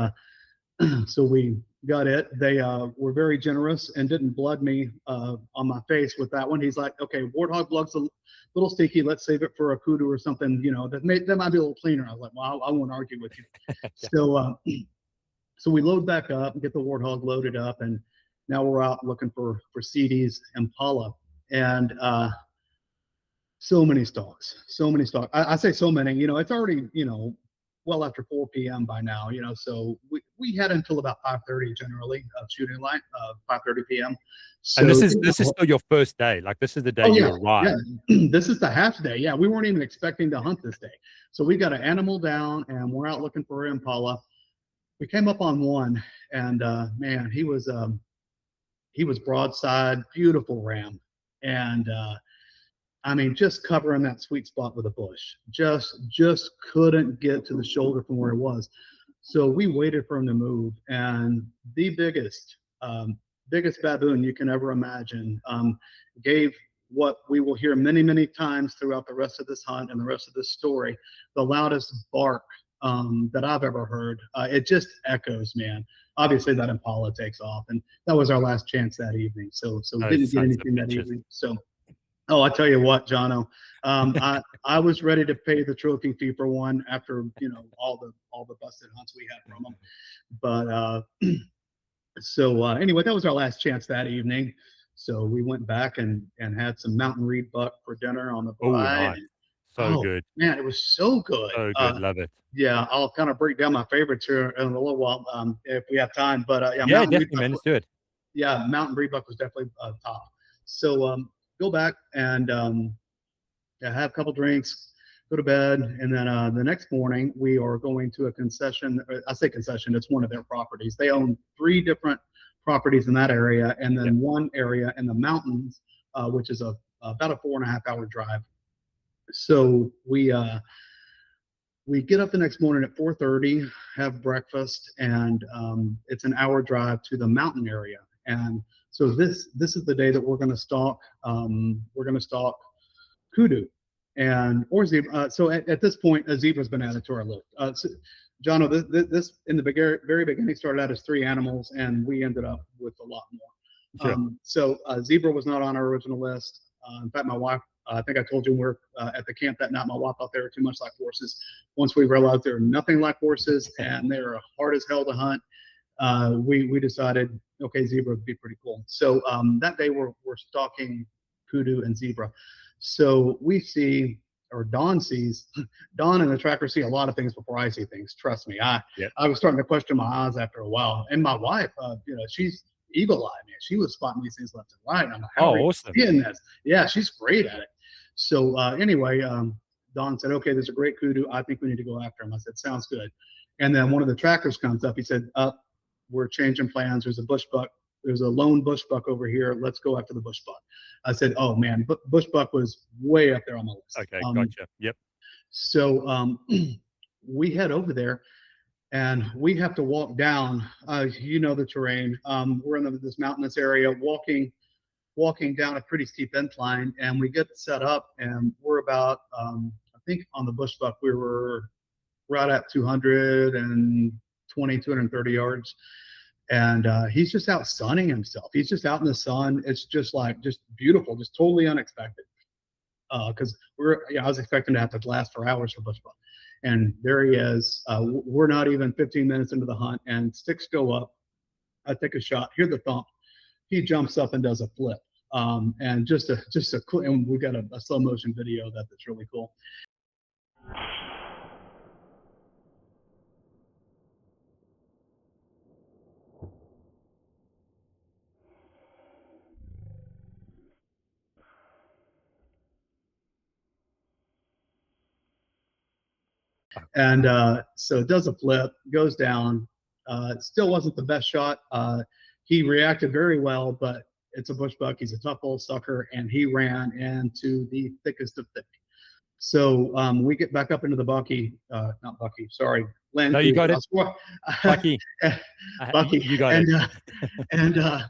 so we got it. They were very generous and didn't blood me on my face with that one. He's like, okay, warthog blood's a little sticky. Let's save it for a kudu or something, that might be a little cleaner. I was like, well, I won't argue with you. Yeah. So so we load back up and get the warthog loaded up, and now we're out looking for CDs Impala, and so many stalks, so many stalks. I say so many, it's already, well after 4 p.m. by now, so we had until about 5:30 generally of shooting light, 5:30 p.m. And So, this is still your first day. Like this is the day oh you yeah, yeah. arrived. This is the half day. Yeah, we weren't even expecting to hunt this day. So we got an animal down, and we're out looking for Impala. We came up on one, and man, he was broadside, beautiful ram, and I mean, just covering that sweet spot with a bush. Just couldn't get to the shoulder from where it was. So we waited for him to move, and the biggest baboon you can ever imagine gave what we will hear many, many times throughout the rest of this hunt and the rest of this story, the loudest bark that I've ever heard. It just echoes, man. Obviously, that Impala takes off, and that was our last chance that evening. So we Oh, didn't get sons of anything that bitches. evening. So. Oh, I tell you what, Jono, I was ready to pay the trophy fee for one after all the busted hunts we had from them. But so anyway, that was our last chance that evening. So we went back and had some mountain reed buck for dinner on the Oh, bride. nice. And, So oh good. man, it was so good. So good. Love it. Yeah, I'll kind of break down my favorites here in a little while if we have time. But yeah, Yeah, mountain reed definitely, buck. man. Let's do it. Yeah, mountain reed buck was definitely top. So go back and yeah, have a couple drinks, go to bed, and then the next morning we are going to a concession. I say concession; it's one of their properties. They own 3 different properties in that area, and Yep. then one area in the mountains, which is about a 4.5-hour drive. So we get up the next morning at 4:30, have breakfast, and it's an hour drive to the mountain area. And so this is the day that we're going to stalk. We're going to stalk kudu and or zebra. So at this point, a zebra's been added to our list. So, Jono, this in the very beginning started out as 3 animals, and we ended up with a lot more. Sure. So zebra was not on our original list. In fact, my wife, I think I told you we were at the camp that night. My wife thought they were too much like horses. Once we realized they were nothing like horses and they were hard as hell to hunt, we decided, okay, zebra would be pretty cool. So that day we're stalking kudu and zebra. So we see or Don sees, Don and the tracker see a lot of things before I see things. Trust me. Yep. I was starting to question my eyes after a while. And my wife, she's eagle eye, man. She was spotting these things left and right. And I'm like, how are you awesome. seeing this? Yeah, she's great at it. So anyway, Don said, okay, there's a great kudu. I think we need to go after him. I said, sounds good. And then one of the trackers comes up. He said, we're changing plans. There's a bush buck. There's a lone bush buck over here. Let's go after the bush buck. I said, oh man, bush buck was way up there on my list. Okay, gotcha. Yep. So we head over there, and we have to walk down. The terrain. We're in this mountainous area, walking down a pretty steep incline, and we get set up, and we're about, I think on the bush buck we were right at 220, 230 yards. And he's just out sunning himself. He's just out in the sun. It's just beautiful, just totally unexpected. Because I was expecting to have to blast for hours for bush buck, and there he is. We're not even 15 minutes into the hunt, and sticks go up. I take a shot, hear the thump. He jumps up and does a flip. And just a cool. And we got a slow motion video that's really cool. And so it does a flip, goes down. It still wasn't the best shot. He reacted very well, but it's a bush buck. He's a tough old sucker, and he ran into the thickest of thick. So we get back up into the not Bucky, sorry, Land No, you got it. Bucky. Bucky, you got it. And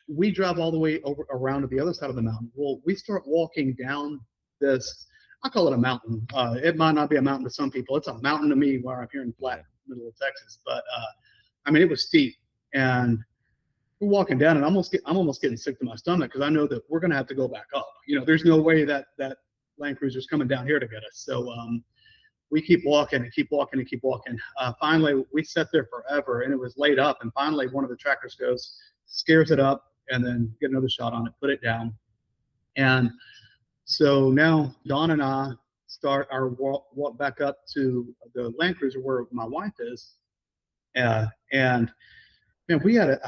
we drive all the way around to the other side of the mountain. Well, we start walking down this. I call it a mountain. It might not be a mountain to some people. It's a mountain to me where I'm here in flat middle of Texas. But it was steep, and we're walking down, and I'm almost getting sick to my stomach because I know that we're going to have to go back up. There's no way that Land Cruiser's coming down here to get us. So we keep walking and keep walking and keep walking. Finally, we sat there forever, and it was laid up. And finally, one of the trackers goes, scares it up, and then get another shot on it, put it down, and so now Don and I start our walk back up to the Land Cruiser where my wife is. And man, we had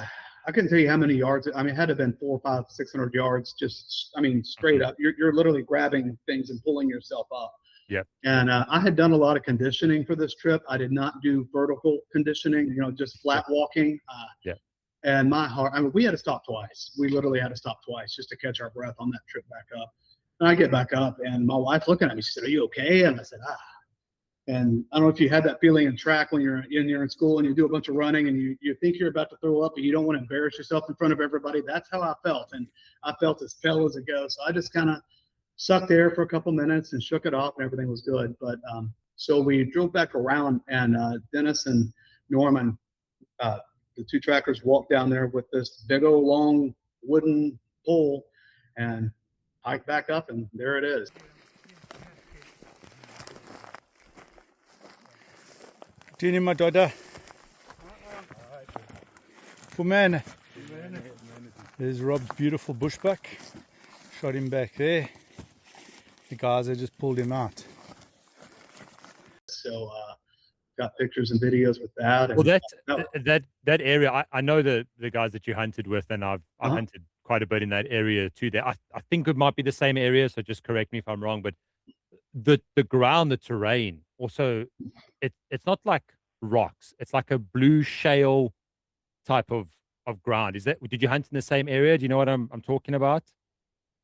I couldn't tell you how many yards. It had to have been 400, 500, 600 yards. Just, straight up. You're literally grabbing things and pulling yourself up. Yeah. And I had done a lot of conditioning for this trip. I did not do vertical conditioning, just flat walking. Yeah. And my heart, we had to stop twice. We literally had to stop twice just to catch our breath on that trip back up. And I get back up, and my wife looking at me, she said, "Are you okay?" And I said, And I don't know if you had that feeling in track when you're in school and you do a bunch of running and you think you're about to throw up and you don't want to embarrass yourself in front of everybody. That's how I felt. And I felt as pale as it goes. So I just kind of sucked air for a couple minutes and shook it off, and everything was good. But so we drove back around, and Dennis and Norman, the two trackers, walked down there with this big old long wooden pole and hike back up, and there it is. Tini Madoda. Fumana. There's Rob's beautiful bushbuck. Shot him back there. The guys have just pulled him out. So got pictures and videos with that. Well, that area, I know the guys that you hunted with, and I hunted quite a bit in that area too. There, I think it might be the same area, so just correct me if I'm wrong. But the ground, the terrain, also, it's not like rocks. It's like a blue shale type of ground. Did you hunt in the same area? Do you know what I'm talking about?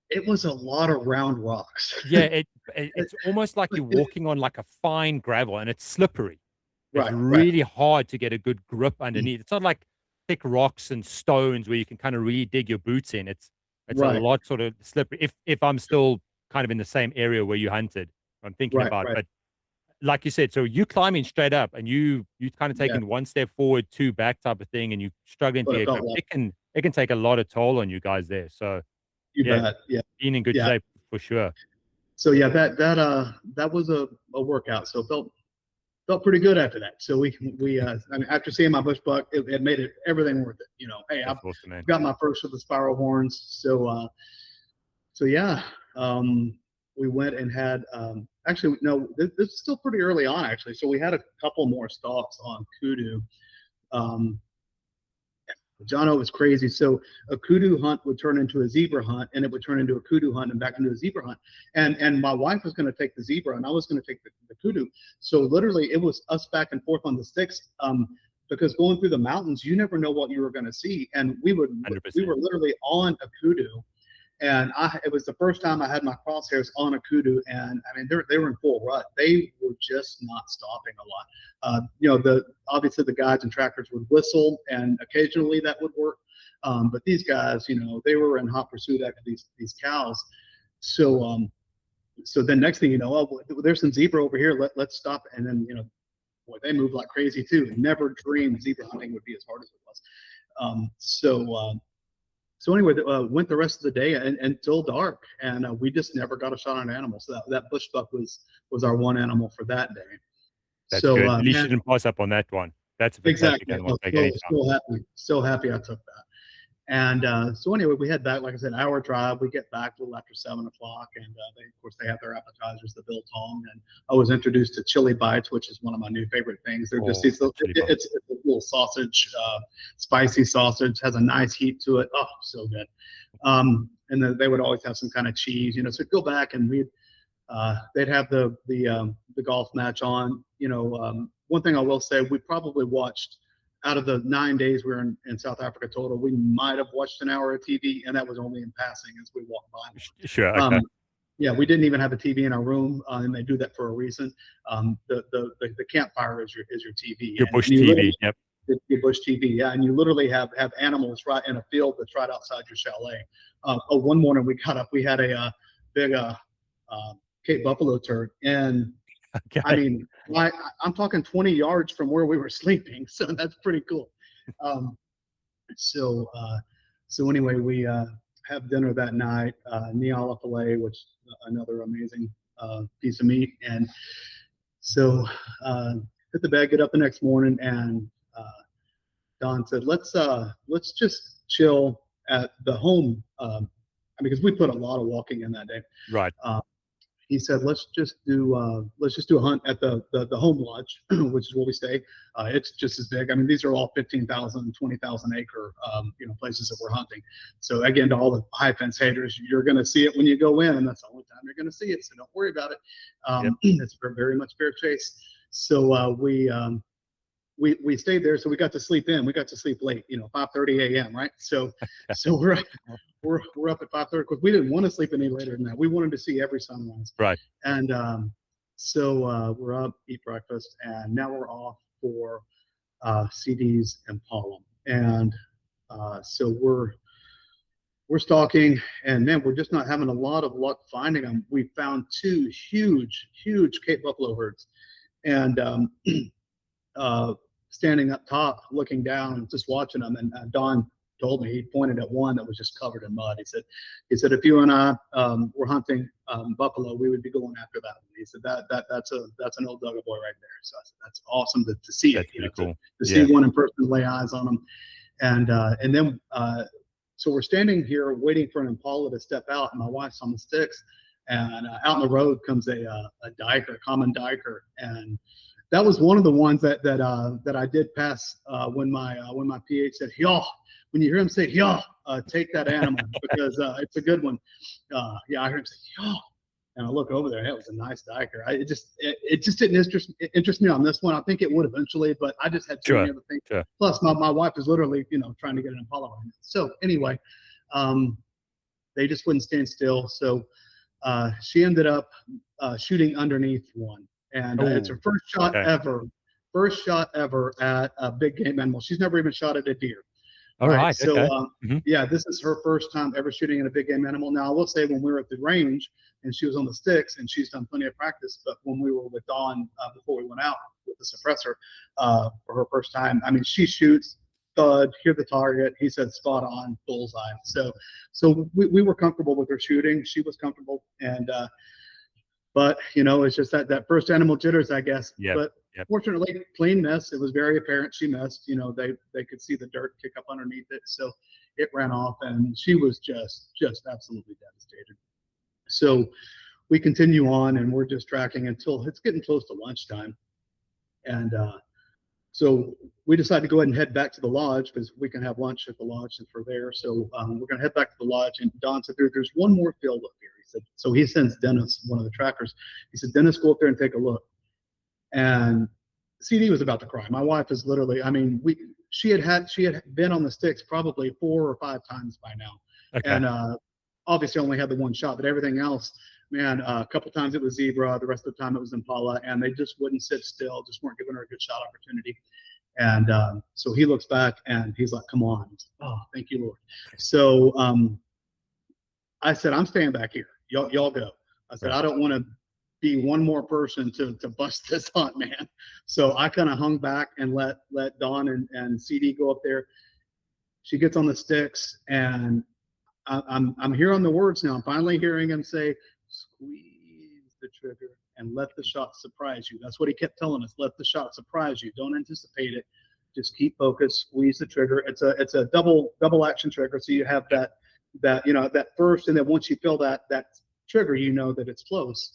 It was a lot of round rocks. Yeah, it's almost like you're walking on like a fine gravel, and it's slippery. It's really hard to get a good grip underneath. It's not like thick rocks and stones where you can kind of really dig your boots in. It's a lot sort of slippery. If I'm still kind of in the same area where you hunted, I'm thinking about. But like you said, so you climbing straight up, and you kind of taking one step forward, two back type of thing, and you struggling to get grip. It can take a lot of toll on you guys there. So you bet. Yeah, being in good shape for sure. So yeah, that was a workout. So felt pretty good after that. So we after seeing my bush buck, it made everything worth it. Hey, I've got my first of the spiral horns. So yeah, we went and had actually no, this is still pretty early on actually. So we had a couple more stalks on kudu. John, it was crazy. So a kudu hunt would turn into a zebra hunt, and it would turn into a kudu hunt, and back into a zebra hunt. And my wife was going to take the zebra, and I was going to take the kudu. So literally, it was us back and forth on the sticks. Because going through the mountains, you never know what you were going to see, and we were literally on a kudu. And it was the first time I had my crosshairs on a kudu, and I mean they were in full rut. They were just not stopping a lot. You know, obviously the guides and trackers would whistle, and occasionally that would work. But these guys, you know, they were in hot pursuit after these cows. So so then next thing you know, oh, there's some zebra over here. Let's stop. And then, you know, boy, they moved like crazy too. Never dreamed zebra hunting would be as hard as it was. So anyway, went the rest of the day until dark, and we just never got a shot on an animal. So that bush buck was our one animal for that day. That's good. At least you didn't pass up on that one. That's a fantastic animal. So happy I took that. And so anyway, we head back, like I said, an hour drive. We get back a little after 7 o'clock, and of course they have their appetizers, the biltong, and I was introduced to chili bites, which is one of my new favorite things. They're just these little, it's a little sausage, spicy sausage, has a nice heat to it. Oh, so good. And then they would always have some kind of cheese, you know. So go back and they'd have the golf match on. You know, one thing I will say, we probably watched, out of the 9 days we were in South Africa total, we might have watched an hour of TV, and that was only in passing as we walked by. Sure. Okay. Yeah, we didn't even have a TV in our room, and they do that for a reason. The campfire is your TV. Your bush TV. Yep. Your bush TV, yeah, and you literally have animals right in a field that's right outside your chalet. One morning we got up, we had a big Cape buffalo turd, and okay. I mean, I'm talking 20 yards from where we were sleeping, so that's pretty cool. So anyway, we have dinner that night, Niala filet, which another amazing piece of meat, and so hit the bed, get up the next morning, and Don said, let's just chill at the home, because we put a lot of walking in that day. Right. He said, let's just do a hunt at the home lodge, which is where we stay. It's just as big. I mean, these are all 15,000, 20,000 acre, you know, places that we're hunting. So again, to all the high fence haters, you're going to see it when you go in, and that's the only time you're going to see it. So don't worry about it. Yep. It's very much fair chase. So we stayed there, so we got to sleep in. We got to sleep late, you know, 5:30 a.m. Right? So we're up at 5:30 because we didn't want to sleep any later than that. We wanted to see every sunrise. Right. And so we're up, eat breakfast, and now we're off for CD's Impala. And so we're stalking, and man, we're just not having a lot of luck finding them. We found 2 huge Cape buffalo herds, and standing up top, looking down, just watching them. And Don told me, he pointed at one that was just covered in mud. He said, if you and I were hunting buffalo, we would be going after that one. He said that's an old Duggar boy right there. So I said, that's awesome to see that's it, you know, cool. to see one in person, lay eyes on them. And then so we're standing here waiting for an Impala to step out, and my wife's on the sticks, and out in the road comes a diker, a common diker, and that was one of the ones that I did pass when my PH said, "Yaw." When you hear him say "yaw," take that animal because it's a good one. Yeah, I heard him say "yaw," and I look over there. It was a nice diker. It just didn't interest me on this one. I think it would eventually, but I just had too many other things. Sure. Plus, my wife is literally, you know, trying to get an Impala right now. So anyway, they just wouldn't stand still. So she ended up shooting underneath one. And it's her first shot ever at a big game animal. She's never even shot at a deer. All right. So, yeah, this is her first time ever shooting at a big game animal. Now, I will say when we were at the range and she was on the sticks, and she's done plenty of practice, but when we were with Dawn before we went out with the suppressor for her first time, I mean, she shoots, thud, hear the target. He said spot on, bullseye. So we were comfortable with her shooting. She was comfortable, and but, you know, it's just that first animal jitters, I guess. But fortunately, clean miss. It was very apparent she missed. You know, they could see the dirt kick up underneath it. So it ran off, and she was just absolutely devastated. So we continue on, and we're just tracking until it's getting close to lunchtime. And so we decided to go ahead and head back to the lodge because we can have lunch at the lodge if we're there. So we're going to head back to the lodge. And Don said, there's one more field up here. He said, so he sends Dennis, one of the trackers. He said, Dennis, go up there and take a look. And CD was about to cry. My wife is literally, I mean, she had been on the sticks probably 4 or 5 times by now. Okay. And obviously only had the one shot, but everything else, man, a couple times it was zebra, the rest of the time it was impala, and they just wouldn't sit still, just weren't giving her a good shot opportunity. And so he looks back and he's like, come on. Oh, thank you, Lord. So I said, I'm staying back here. Y'all go. I said, I don't want to be one more person to bust this hunt, man. So I kind of hung back and let Dawn and CD go up there. She gets on the sticks, and I'm hearing the words now. I'm finally hearing him say, squeeze the trigger and let the shot surprise you. That's what he kept telling us. Let the shot surprise you. Don't anticipate it. Just keep focused. Squeeze the trigger. It's a double action trigger. So you have that that first, and then once you feel that trigger, you know that it's close.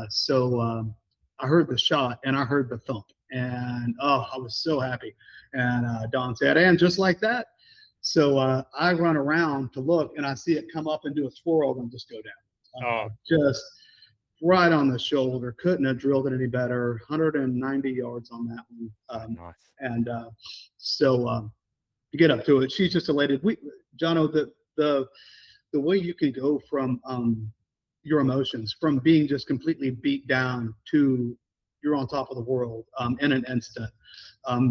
So I heard the shot and I heard the thump, and I was so happy. And Don said, and just like that. So I run around to look, and I see it come up and do a swirl and just go down. Just right on the shoulder. Couldn't have drilled it any better. 190 yards on that one. Nice. And so to get up to it, she's just elated. Jono, the way you can go from your emotions, from being just completely beat down to you're on top of the world in an instant.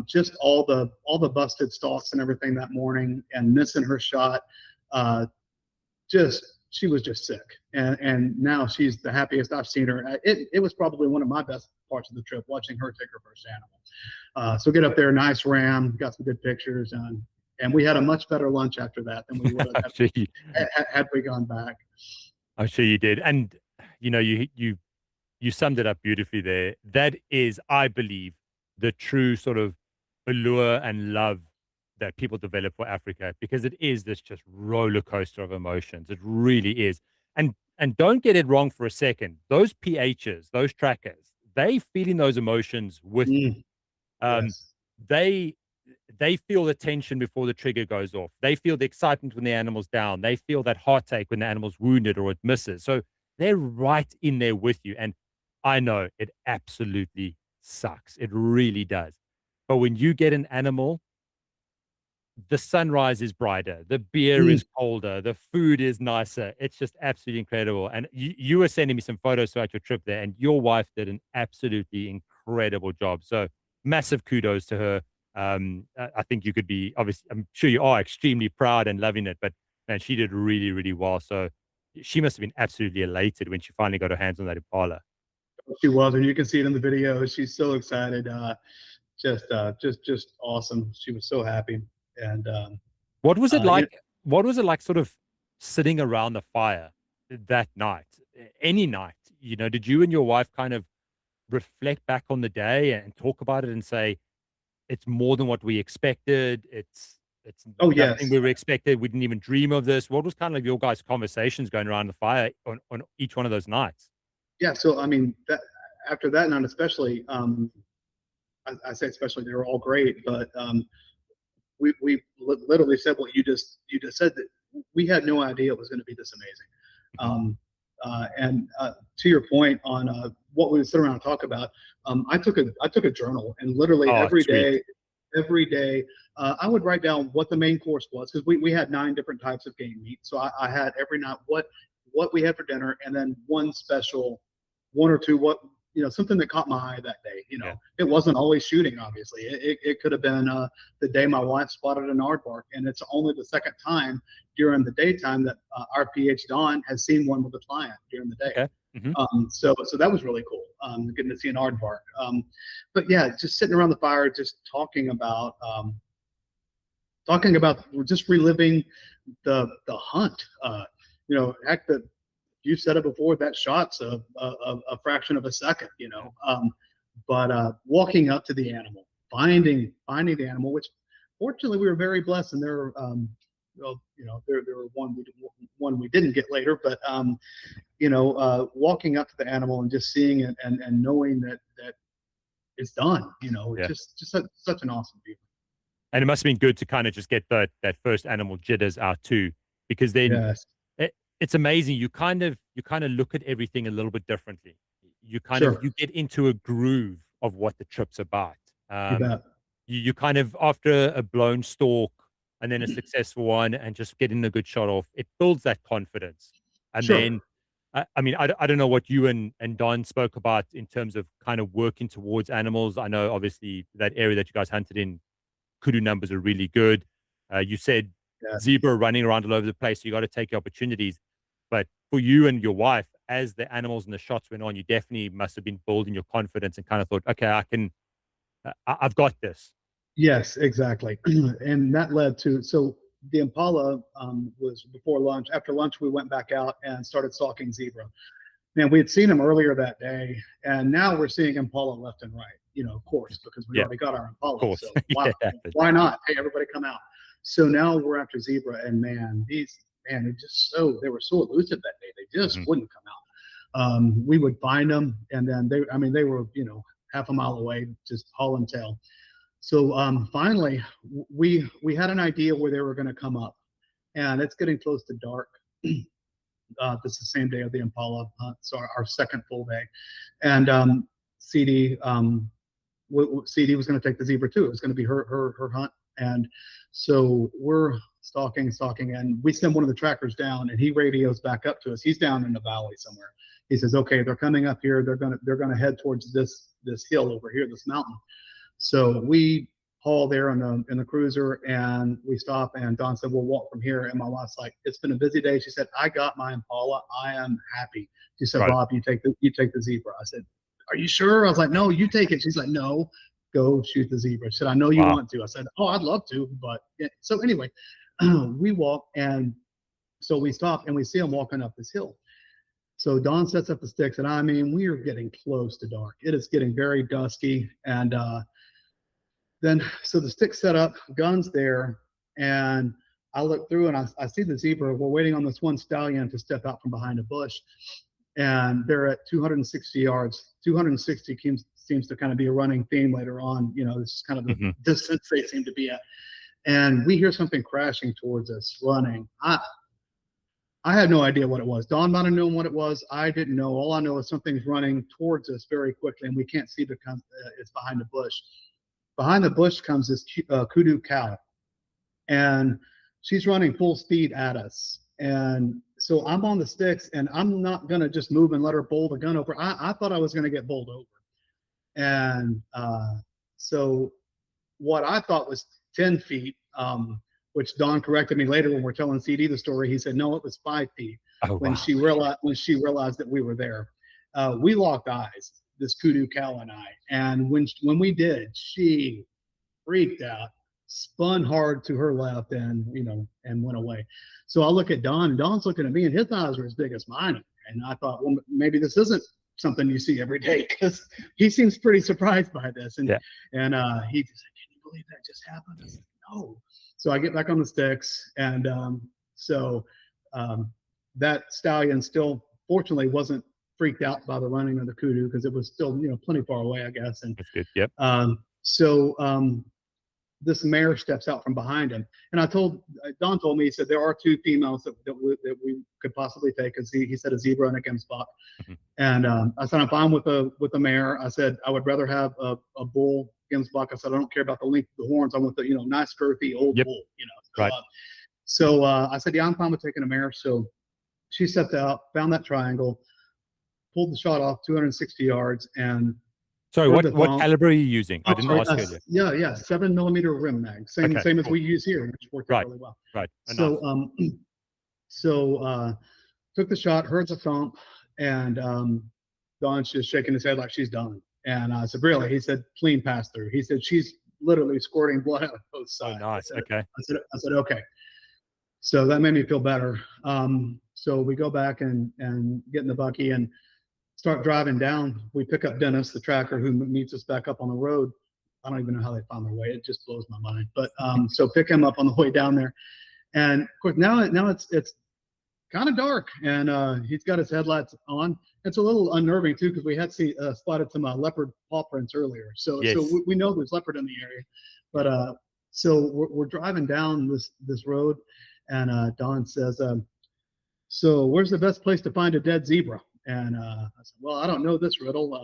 Just all the busted stalks and everything that morning, and missing her shot. She was just sick, and now she's the happiest I've seen her. It was probably one of my best parts of the trip, watching her take her first animal. So get up there, nice ram, got some good pictures, and we had a much better lunch after that than we would have had we gone back. I'm sure you did, and you summed it up beautifully there. That is, I believe, the true sort of allure and love that people develop for Africa, because it is this just roller coaster of emotions. It really is. And don't get it wrong for a second. Those PHs, those trackers, they feeling those emotions with you. Yes. They feel the tension before the trigger goes off. They feel the excitement when the animal's down. They feel that heartache when the animal's wounded or it misses. So they're right in there with you. And I know it absolutely sucks. It really does. But when you get an animal, the sunrise is brighter, the beer is colder, the food is nicer. It's just absolutely incredible. And you were sending me some photos throughout your trip there, and your wife did an absolutely incredible job. So massive kudos to her. I think you could be, obviously, I'm sure you are extremely proud and loving it, but man, she did really, really well. So she must have been absolutely elated when she finally got her hands on that impala. She was, and you can see it in the video. She's so excited. Just awesome. She was so happy. And what was it like? What was it like, sort of sitting around the fire that night? Any night, did you and your wife kind of reflect back on the day and talk about it and say, it's more than what we expected? It's nothing we were expected. We didn't even dream of this. What was kind of your guys' conversations going around the fire on each one of those nights? Yeah. So, I mean, after that night, especially, I say especially, they were all great, but we literally said what you just said, that we had no idea it was going to be this amazing. And to your point on what we would sit around and talk about, I took a journal, and literally every day, I would write down what the main course was, because we had 9 different types of game meat. So I had every night what we had for dinner, and then one or two something that caught my eye that day. It wasn't always shooting, obviously. It could have been the day my wife spotted an aardvark, and it's only the second time during the daytime that our PH Dawn has seen one with a client during the day. Okay. So that was really cool, getting to see an aardvark. But yeah, just sitting around the fire, just talking about just reliving the hunt. Heck, you said it before, that shot's a fraction of a second, but walking up to the animal, finding the animal, which fortunately we were very blessed, and there well, there were one we didn't get later, but walking up to the animal and just seeing it and knowing that it's done, Yeah. just such an awesome feeling. And it must have been good to kind of just get that first animal jitters out too, because then Yes. it's amazing. You kind of look at everything a little bit differently. You Sure. you get into a groove of what the trip's about. You bet. You kind of, after a blown stalk and then a successful one and just getting a good shot off, it builds that confidence. And Sure. then, I mean, I don't know what you and Don spoke about in terms of kind of working towards animals. I know obviously that area that you guys hunted in, kudu numbers are really good. You said Yeah. zebra running around all over the place, so you got to take your opportunities. But for you and your wife, as the animals and the shots went on, you definitely must have been building your confidence and kind of thought, okay, I've got this. Yes, exactly. And that led to, so the impala was before lunch. After lunch, we went back out and started stalking zebra. And we had seen him earlier that day, and now we're seeing impala left and right, of course, because we already got our impala. So why not? Hey, everybody come out. So now we're after zebra, and man, they were so elusive that day. They just wouldn't come out. We would find them, and then they were, half a mile away, just hauling tail. So finally, we had an idea where they were going to come up, and it's getting close to dark. This is the same day of the impala hunt, so our second full day, and CD CD was going to take the zebra too. It was going to be her hunt, and so we're stalking, and we send one of the trackers down, and he radios back up to us. He's down in the valley somewhere. He says, "Okay, they're coming up here. They're gonna head towards this hill over here, this mountain." So we haul there in the cruiser, and we stop, and Dawn said, "We'll walk from here." And my wife's like, "It's been a busy day." She said, "I got my impala. I am happy." She said, "Bob, you take the zebra." I said, "Are you sure?" I was like, "No, you take it." She's like, "No, go shoot the zebra." She said, "I know you want to." I said, "Oh, I'd love to." But yeah. So anyway, we walk, and so we stop, and we see them walking up this hill. So Dawn sets up the sticks, and I mean, we are getting close to dark. It is getting very dusky, and so the stick's set up, guns there, and I look through, and I see the zebra. We're waiting on this one stallion to step out from behind a bush, and they're at 260 yards. 260 seems to kind of be a running theme later on. This is kind of the distance they seem to be at. And we hear something crashing towards us, running. I had no idea what it was. Dawn might have known what it was. I didn't know. All I know is something's running towards us very quickly, and we can't see because it's behind the bush. Behind the bush comes this kudu cow, and she's running full speed at us. And so I'm on the sticks, and I'm not going to just move and let her bowl the gun over. I thought I was going to get bowled over. And so what I thought was 10 feet, which Don corrected me later when we're telling CD the story. He said, no, it was 5 feet. When she realized that we were there. We locked eyes, this kudu cow and I. And when we did, she freaked out, spun hard to her left, and went away. So I look at Don, and Don's looking at me, and his eyes were as big as mine. And I thought, well, maybe this isn't something you see every day, because he seems pretty surprised by this. And he just said, "Can you believe that just happened?" I said, "No." So I get back on the sticks, and that stallion still, fortunately, wasn't freaked out by the running of the kudu, because it was still plenty far away, I guess. And that's good. Yep. This mare steps out from behind him, and Don told me, he said there are 2 females that we could possibly take, because he said a zebra and a gemsbok. And I said, I'm fine with the mare. I said I would rather have a bull gemsbok. I said I don't care about the length of the horns. I want the nice girthy old bull. So I said, yeah, I'm fine with taking a mare. So she stepped out, found that triangle, pulled the shot off 260 yards, and sorry, what caliber are you using? I didn't ask earlier. Yeah, 7mm rim mag, same as we use here, which worked out really well. Right. So took the shot, heard the thump, and Don's just shaking his head like she's done. And I said, really? He said, clean pass through. He said, she's literally squirting blood out of both sides. Oh, nice. Okay. I said, okay. So that made me feel better. So we go back and get in the bucky and start driving down. We pick up Dennis, the tracker, who meets us back up on the road. I don't even know how they found their way. It just blows my mind. But so pick him up on the way down there. And of course now it's kind of dark, and he's got his headlights on. It's a little unnerving too because we had spotted some leopard paw prints earlier, so Yes. we know there's leopard in the area. But so we're driving down this road, and Don says, "So where's the best place to find a dead zebra?" And I said, "Well, I don't know this riddle.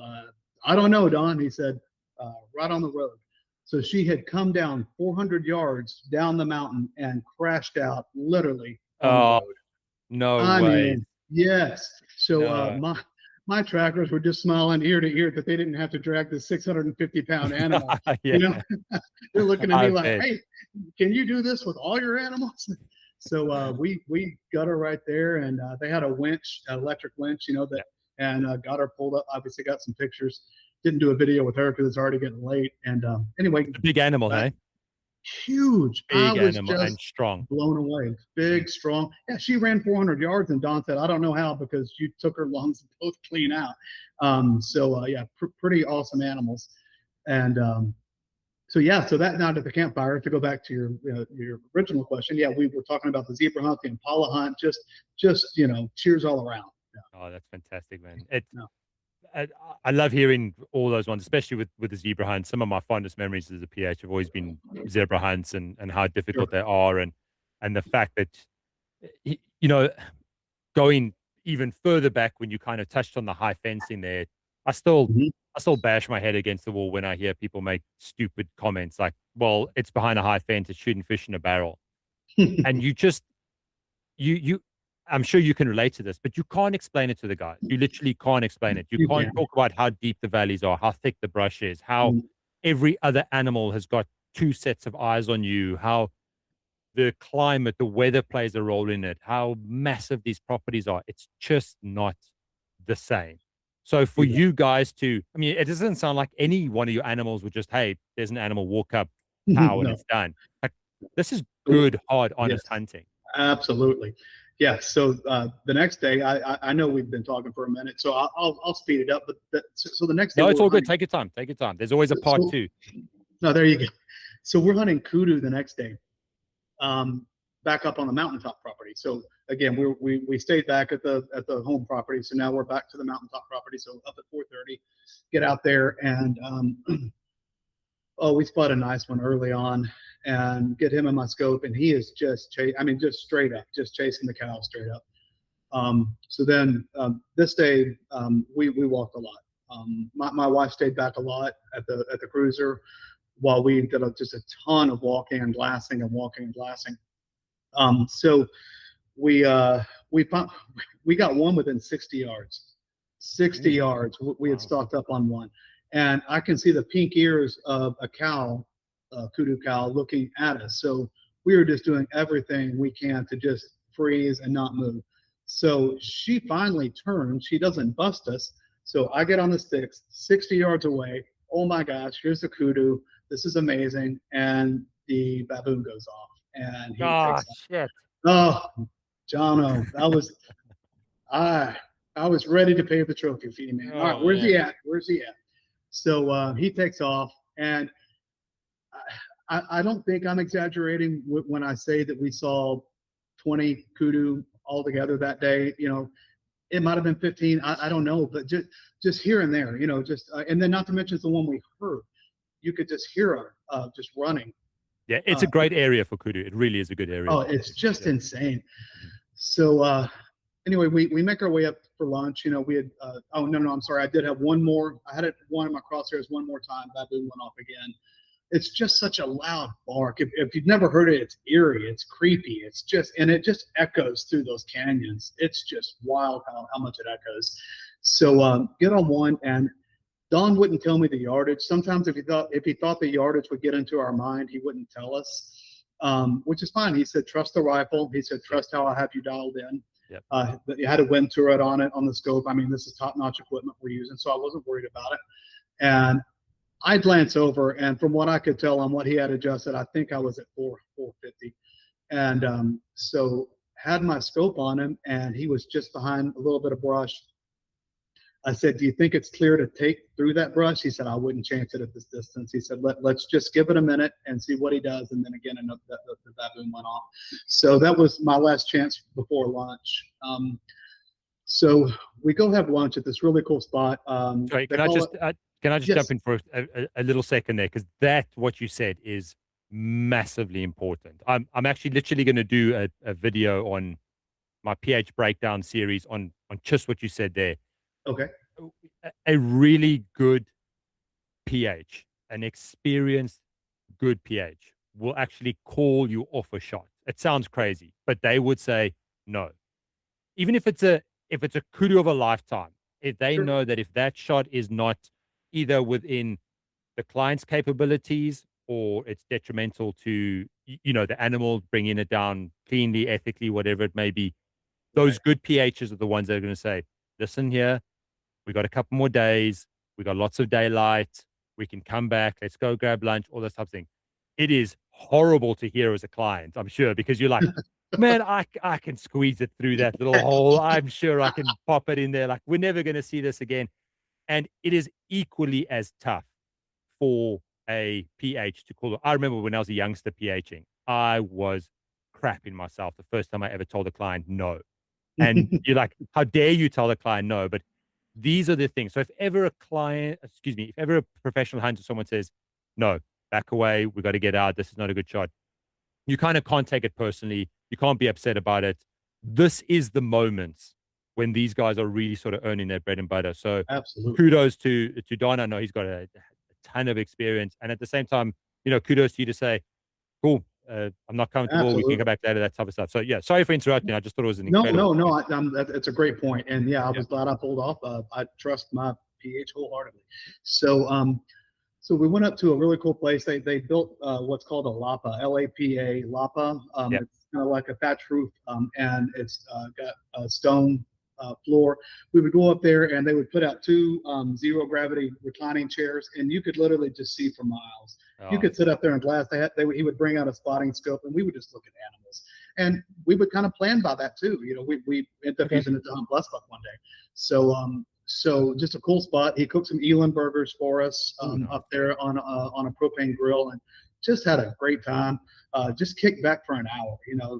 I don't know, Don." He said, "Right on the road." So she had come down 400 yards down the mountain and crashed out literally on the Oh, road. no I way. mean, yes. So No. my trackers were just smiling ear to ear that they didn't have to drag this 650-pound animal. You know, Yeah, they're looking at me I like, bet. "Hey, can you do this with all your animals?" So we got her right there, and they had a winch, an electric winch, you know, that, and got her pulled up. Obviously, got some pictures. Didn't do a video with her because it's already getting late. And anyway, It's a big animal, back, hey? huge. I Big was animal and just strong. blown away. Mm. Big, strong. Yeah, she ran 400 yards, and Don said, "I don't know how because you took her lungs both clean out." So yeah, pretty awesome animals. And so yeah, so that now to the campfire. To go back to your original question, yeah, we were talking about the zebra hunt, the impala hunt, just cheers all around. Oh, that's fantastic, man. It Yeah, I, I love hearing all those ones, especially with the zebra hunts. Some of my fondest memories as a PH have always been zebra hunts and how difficult sure. they are, and the fact that you know, going even further back when you kind of touched on the high fencing there, I still Mhm. I still bash my head against the wall when I hear people make stupid comments like, "Well, it's behind a high fence, it's shooting fish in a barrel," and you just you I'm sure you can relate to this, but you can't explain it to the guys. You literally can't explain it. You You can't can. talk about how deep the valleys are, how thick the brush is, how Mm. every other animal has got two sets of eyes on you, how the climate, the weather plays a role in it, how massive these properties are. It's just not the same. So for You you guys to, I mean, it doesn't sound like any one of your animals would just, hey, there's an animal, walk up, pow, and No. it's done. Like, this is Oh, good, hard, yes, honest hunting. absolutely. Yeah. So the next day, I know we've been talking for a minute, so I'll speed it up. But so the next day No, it's we're all good. hunting. Take your time. Take your time. There's always a part So two. no, there you go. So we're hunting kudu the next day, um, back up on the mountaintop property. So again, we stayed back at the home property. So now we're back to the mountaintop property. So up at 4:30, get out there, and oh, we spot a nice one early on, and get him in my scope, and he is I mean, just straight up, just chasing the cow straight up. So then this day we walked a lot. My wife stayed back a lot at the cruiser while we did just a ton of walking and glassing and walking and glassing. So we uh, we found, we got one within 60 yards. 60 Ooh, yards. We had wow. stalked up on one, and I can see the pink ears of a cow, a kudu cow, looking at us. So we were just doing everything we can to just freeze and not move. So she finally turns. She doesn't bust us. So I get on the sticks, 60 yards away. Oh my gosh, here's the kudu. This is amazing. And the baboon goes off, and he Ah, takes off. shit. Oh, Jono, I I was ready to pay the trophy fee, man. All right, Oh, where's man. he at? Where's he at? So he takes off, and I don't think I'm exaggerating when I say that we saw 20 kudu altogether that day. It might have been 15. I don't know, but just here and there, just and then not to mention the one we heard. You could just hear them just running. Yeah, it's a Uh, great area for kudu. It really is a good area oh, for it's kudu. just Yeah. insane. So anyway, we make our way up for lunch. We had oh no, I'm sorry, I did have one more. I had one in my crosshairs one more time. Baboon went off again. It's just such a loud bark. If you've never heard it, it's eerie, it's creepy, and it just echoes through those canyons. It's just wild how much it echoes. So get on one, and Don wouldn't tell me the yardage. Sometimes if he thought the yardage would get into our mind, he wouldn't tell us, which is fine. He said, trust the rifle. He said, Yep. trust how I have you dialed in. Yep. You had a wind turret on it on the scope. I mean, this is top-notch equipment we're using, so I wasn't worried about it. And I glance over, and from what I could tell on what he had adjusted, I think I was at 450. And so had my scope on him, and he was just behind a little bit of brush. I said, do you think it's clear to take through that brush? He said, I wouldn't chance it at this distance. He said, let's just give it a minute and see what he does. And then again, the baboon went off. So that was my last chance before lunch. So we go have lunch at this really cool spot. Sorry, can I just Yes. jump in for a little second there? Because that, what you said, is massively important. I'm actually literally going to do a video on my pH breakdown series on just what you said there. Okay. A really good pH, an experienced good pH, will actually call you off a shot. It sounds crazy, but they would say no. Even if it's a kudu of a lifetime, if they Sure. know that if that shot is not either within the client's capabilities or it's detrimental to the animal, bringing it down cleanly, ethically, whatever it may be, those Right. good pHs are the ones that are going to say, listen here, we got a couple more days, we got lots of daylight, we can come back, let's go grab lunch, all that type of thing. It is horrible to hear as a client, I'm sure, because you're like, man, I can squeeze it through that little hole. I'm sure I can pop it in there. Like, we're never going to see this again. And it is equally as tough for a pH to call it. I remember when I was a youngster pHing, I was crapping myself the first time I ever told a client no. And you're like, how dare you tell the client no? But these are the things. So if ever if ever a professional hunter, someone says, no, back away, we got to get out, this is not a good shot, you kind of can't take it personally. You can't be upset about it. This is the moments when these guys are really sort of earning their bread and butter. So Absolutely. kudos to Don. I know he's got a ton of experience. And at the same time, kudos to you to say, cool, I'm not comfortable. Absolutely. We can go back later, that type of stuff. So yeah, sorry for interrupting. I just thought it was an incredible. No. It's a great point. And yeah, I was glad I pulled off. I trust my pH wholeheartedly. So we went up to a really cool place. They built what's called a lapa, L-A-P-A, lapa. It's kind of like a thatch roof, and it's got a stone floor. We would go up there, and they would put out two zero gravity reclining chairs, and you could literally just see for miles. Oh. You could sit up there and glass. He would bring out a spotting scope, and we would just look at animals. And we would kind of plan by that too. We ended up using it to hunt blessbuck one day. So just a cool spot. He cooked some eland burgers for us up there on a propane grill, and just had a great time. Just kick back for an hour,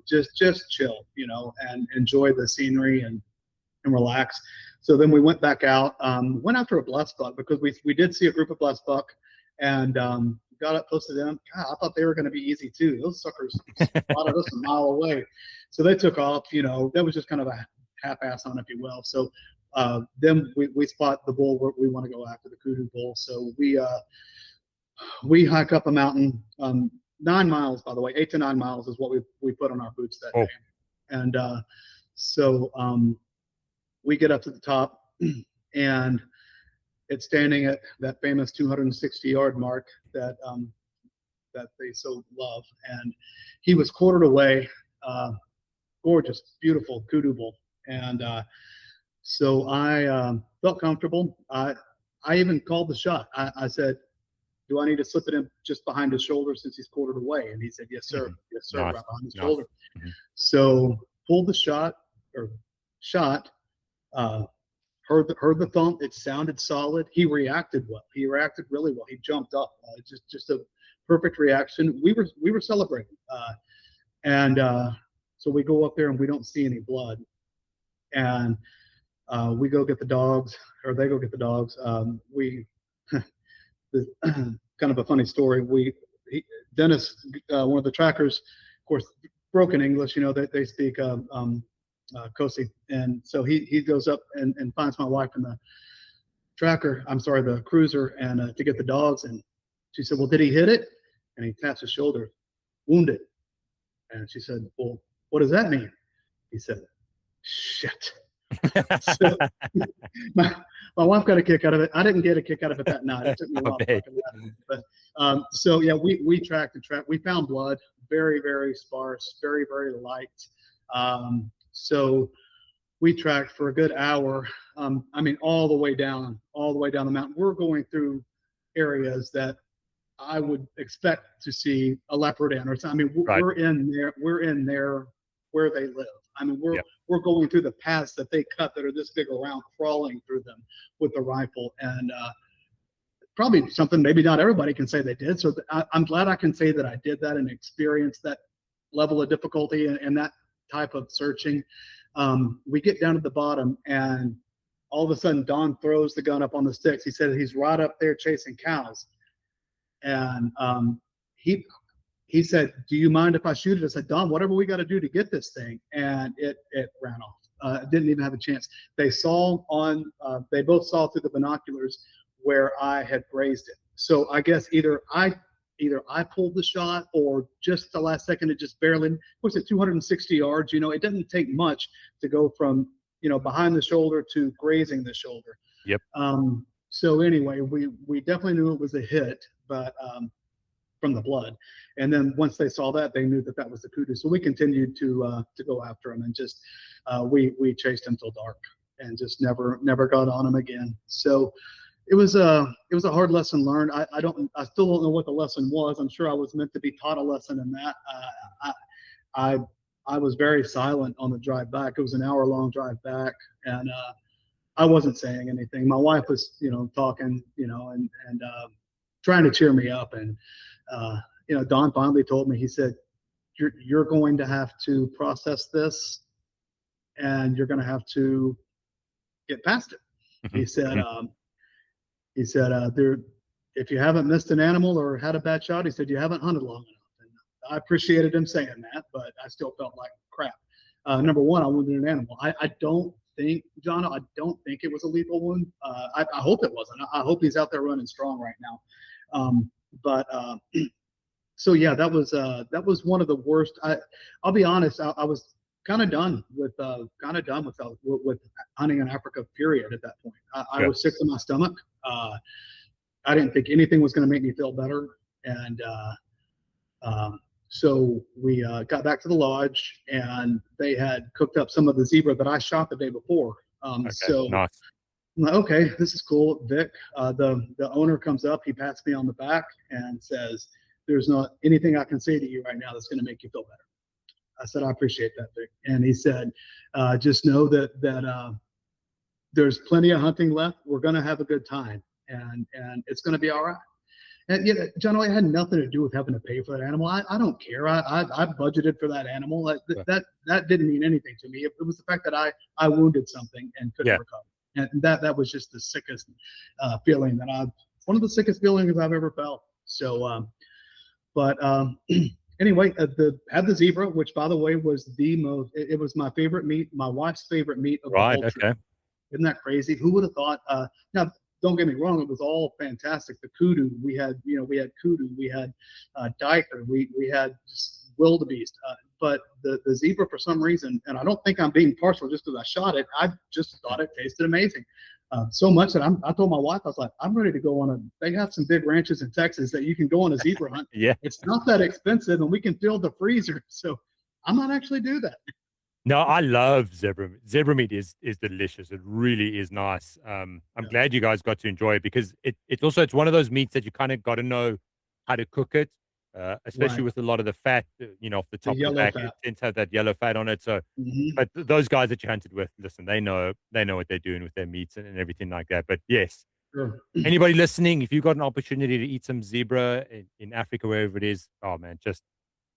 just chill, and enjoy the scenery and relax. So then we went back out, went after a blessbuck because we did see a group of blessbuck, and got up close to them. God, I thought they were going to be easy too. Those suckers spotted us a mile away. So they took off. That was just kind of a half-ass on, if you will. So then we spot the bull where we want to go after, the kudu bull. So we hike up a mountain, 9 miles, by the way, 8 to 9 miles is what we put on our boots that day. And so we get up to the top, and it's standing at that famous 260-yard mark that they so love. And he was quartered away, gorgeous, beautiful kudu bull. And so I felt comfortable. I even called the shot. I said, do I need to slip it in just behind his shoulder since he's quartered away? And he said, yes, sir. Yes, sir, Nice. right behind his Nice. shoulder. Mm-hmm. So pulled the shot, heard the thump. It sounded solid. He reacted well. He reacted really well. He jumped up. Just a perfect reaction. We were celebrating. So we go up there and we don't see any blood. And we go get the dogs, or they go get the dogs. Kind of a funny story. Dennis, one of the trackers, of course, broken English. They speak Kosi, and so he goes up and finds my wife in the the cruiser, and to get the dogs. And she said, well, did he hit it? And he taps his shoulder, wounded. And she said, well, what does that mean? He said, shit. So my wife got a kick out of it. I didn't get a kick out of it that night. It took me a while. But so yeah, we tracked. We found blood, very, very sparse, very, very light. So we tracked for a good hour. All the way down the mountain. We're going through areas that I would expect to see a leopard in, or something. We're in there where they live. we're going through the paths that they cut that are this big around, crawling through them with the rifle. And probably something maybe not everybody can say they did. So I'm glad I can say that I did that and experienced that level of difficulty and that type of searching. We get down to the bottom, and all of a sudden Don throws the gun up on the sticks. He said he's right up there chasing cows. And he said, do you mind if I shoot it? I said, Don, whatever we got to do to get this thing. And it ran off. Didn't even have a chance. They both saw through the binoculars where I had grazed it. So I guess either I pulled the shot, or just the last second it just barely, was it 260 yards? You know, it doesn't take much to go from, you know, behind the shoulder to grazing the shoulder. Yep. So anyway, we definitely knew it was a hit, but from the blood. And then once they saw that, they knew that was the kudu. So we continued to go after him, and just we chased him till dark, and just never got on him again. So it was a hard lesson learned. I still don't know what the lesson was. I'm sure I was meant to be taught a lesson in that. I was very silent on the drive back. It was an hour-long drive back, and I wasn't saying anything. My wife was, you know, talking, you know, and trying to cheer me up. And you know, Don finally told me, he said, you're going to have to process this, and you're going to have to get past it. He said, if you haven't missed an animal or had a bad shot, he said, you haven't hunted long enough. And I appreciated him saying that, but I still felt like crap. Number one, I wounded an animal. I don't think, John, I don't think it was a lethal wound. I hope it wasn't. I hope he's out there running strong right now. So yeah, that was one of the worst. I'll be honest. I was kind of done with hunting in Africa, period. At that point, I was sick to my stomach. I didn't think anything was going to make me feel better, and so we got back to the lodge, and they had cooked up some of the zebra that I shot the day before. So nice. I'm like, okay, this is cool. Vic, the owner comes up, he pats me on the back and says, there's not anything I can say to you right now that's going to make you feel better. I said, I appreciate that, Vic. And he said, just know that there's plenty of hunting left. We're going to have a good time, and it's going to be all right. And you know, John, it had nothing to do with having to pay for that animal. I don't care. I budgeted for that animal. That didn't mean anything to me. It was the fact that I wounded something and couldn't recover. And that was just the sickest feeling one of the sickest feelings I've ever felt. So, anyway, had the zebra, which by the way was it was my favorite meat, my wife's favorite meat of the whole trip. Okay. Isn't that crazy? Who would have thought? Now, don't get me wrong, it was all fantastic. The kudu, we had kudu, we had diker, we had just wildebeest. But the zebra, for some reason, and I don't think I'm being partial just because I shot it, I just thought it tasted amazing. So much that I told my wife, I was like, I'm ready to go they have some big ranches in Texas that you can go on a zebra hunt. Yeah. It's not that expensive, and we can fill the freezer. So I might actually do that. No, I love zebra. Zebra meat is delicious. It really is nice. I'm glad you guys got to enjoy it, because it's one of those meats that you kind of got to know how to cook it, especially with a lot of the fat, off the top of the back. It tends to have that yellow fat on it. So, but those guys that you hunted with, listen, they know what they're doing with their meats and everything like that. But yes, anybody listening, if you've got an opportunity to eat some zebra in Africa, wherever it is, oh man, just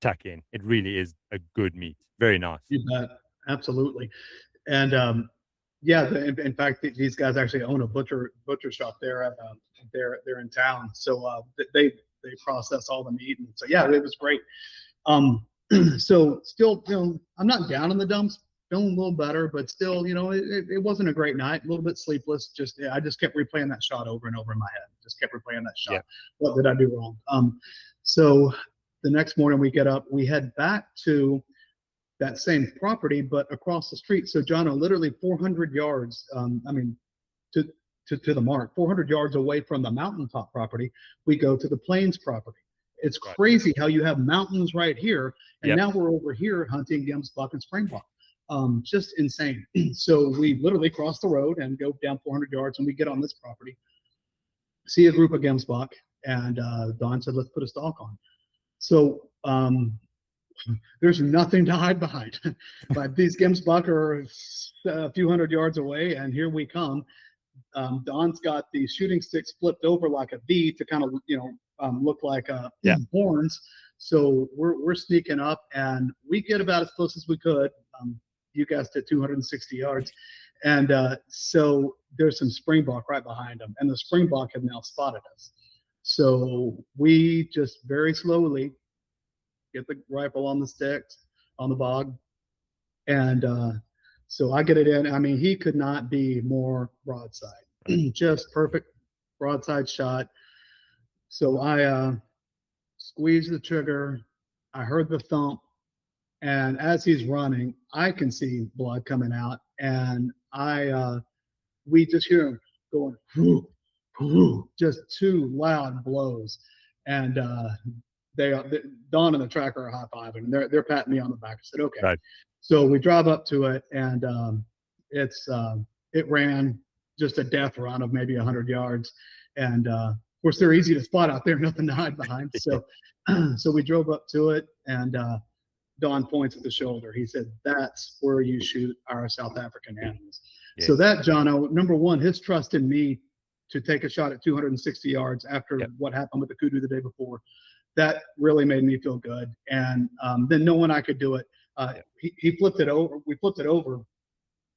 tuck in. It really is a good meat. Very nice. You bet. Absolutely. And in fact, these guys actually own a butcher shop there they're in town. So they process all the meat, and so yeah, it was great. So still, I'm not down in the dumps, feeling a little better, but still, it wasn't a great night, a little bit sleepless. I just kept replaying that shot over and over in my head. Just kept replaying that shot. Yeah. What did I do wrong? So the next morning we get up, we head back to that same property, but across the street. So John, literally 400 yards, to the mark, 400 yards away from the mountaintop property, we go to the plains property. It's crazy how you have mountains right here, and now we're over here hunting gemsbuck and springbok. Just insane. So we literally cross the road and go down 400 yards, and we get on this property, see a group of gemsbuck, and Don said, let's put a stalk on. So there's nothing to hide behind. But these Gemsbach are a few hundred yards away, and here we come. Don's got the shooting sticks flipped over like a V to kind of, look like horns. So we're sneaking up, and we get about as close as we could. You guessed it, 260 yards. And so there's some springbok right behind them, and the springbok have now spotted us. So we just very slowly get the rifle on the sticks, on the bog, and so I get it in. I mean, he could not be more broadside, just perfect broadside shot. So I squeezed the trigger. I heard the thump, and as he's running, I can see blood coming out, and we just hear him going, whoo, whoo, just two loud blows, and Don and the tracker are high-fiving. They're patting me on the back. I said, okay. Right. So we drive up to it, and it ran just a death run of maybe 100 yards, and of course they're easy to spot out there, nothing to hide behind. So so we drove up to it, and Don points at the shoulder. He said, "That's where you shoot our South African animals." Yes. So that, Jono, number one, his trust in me to take a shot at 260 yards after what happened with the Kudu the day before, that really made me feel good. And then knowing I could do it, he flipped it over. We flipped it over,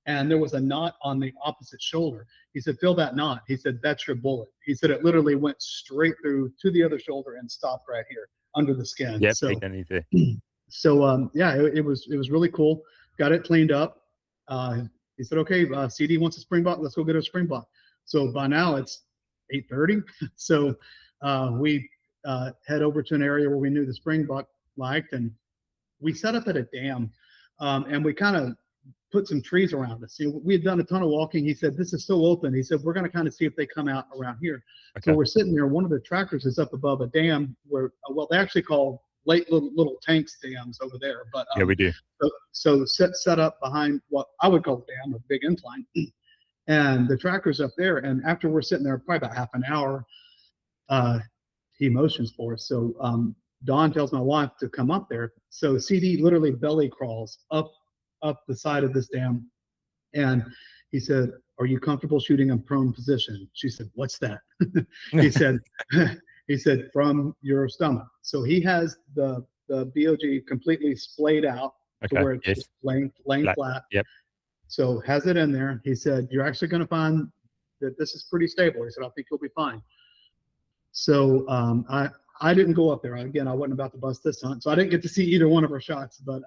and there was a knot on the opposite shoulder. He said, "Feel that knot." He said, "That's your bullet." He said, "It literally went straight through to the other shoulder and stopped right here under the skin." Yep. So it was really cool. Got it cleaned up. He said, "Okay, CD wants a springbok. Let's go get a springbok." So by now it's 8:30. So we head over to an area where we knew the springbok liked, and we set up at a dam, and we kind of put some trees around us. See, we had done a ton of walking. He said, "This is so open." He said, "We're going to kind of see if they come out around here." Okay. So we're sitting there. One of the tractors is up above a dam where, well, they actually call late little tanks dams over there. But yeah, we do. So set up behind what I would call a dam, a big incline, and the tractor's up there. And after we're sitting there probably about half an hour, he motions for us. So Don tells my wife to come up there. So CD literally belly crawls up the side of this dam, and he said, "Are you comfortable shooting in prone position?" She said, "What's that?" He said, "From your stomach." So he has the BOG completely splayed out to where it's just laying flat. Yep. So has it in there. He said, "You're actually going to find that this is pretty stable." He said, "I think you'll be fine." So I didn't go up there. Again, I wasn't about to bust this hunt, so I didn't get to see either one of our shots. But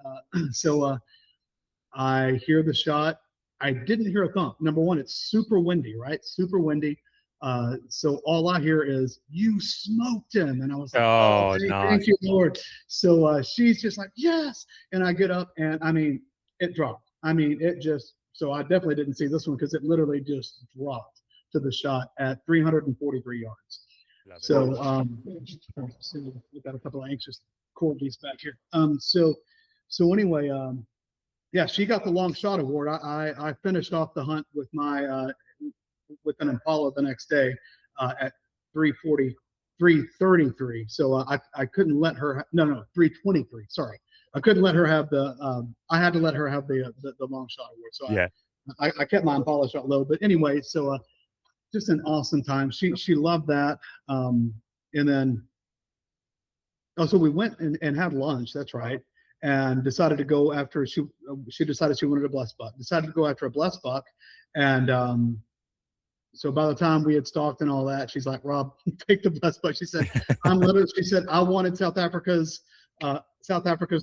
I hear the shot. I didn't hear a thump. Number one, it's super windy, right? Super windy. So all I hear is, "You smoked him." And I was like, "Oh, thank you, Lord." So she's just like, "Yes." And I get up, and I mean, it dropped. I mean, it just, so I definitely didn't see this one because it literally just dropped to the shot at 343 yards. So we've got a couple of anxious corgis back here. So anyway, yeah, she got the long shot award. I finished off the hunt with my with an Impala the next day at 333. So I couldn't let her. No, 323. Sorry, I couldn't let her have the. I had to let her have the long shot award. So yeah, I kept my Impala shot low. But anyway, so just an awesome time. She loved that. And then so we went and had lunch. That's right. And decided to go after she decided she wanted a blessed buck. Decided to go after a blessed buck, and so by the time we had stalked and all that, she's like, "Rob, take the blessed buck." She said, She said, "I wanted South Africa's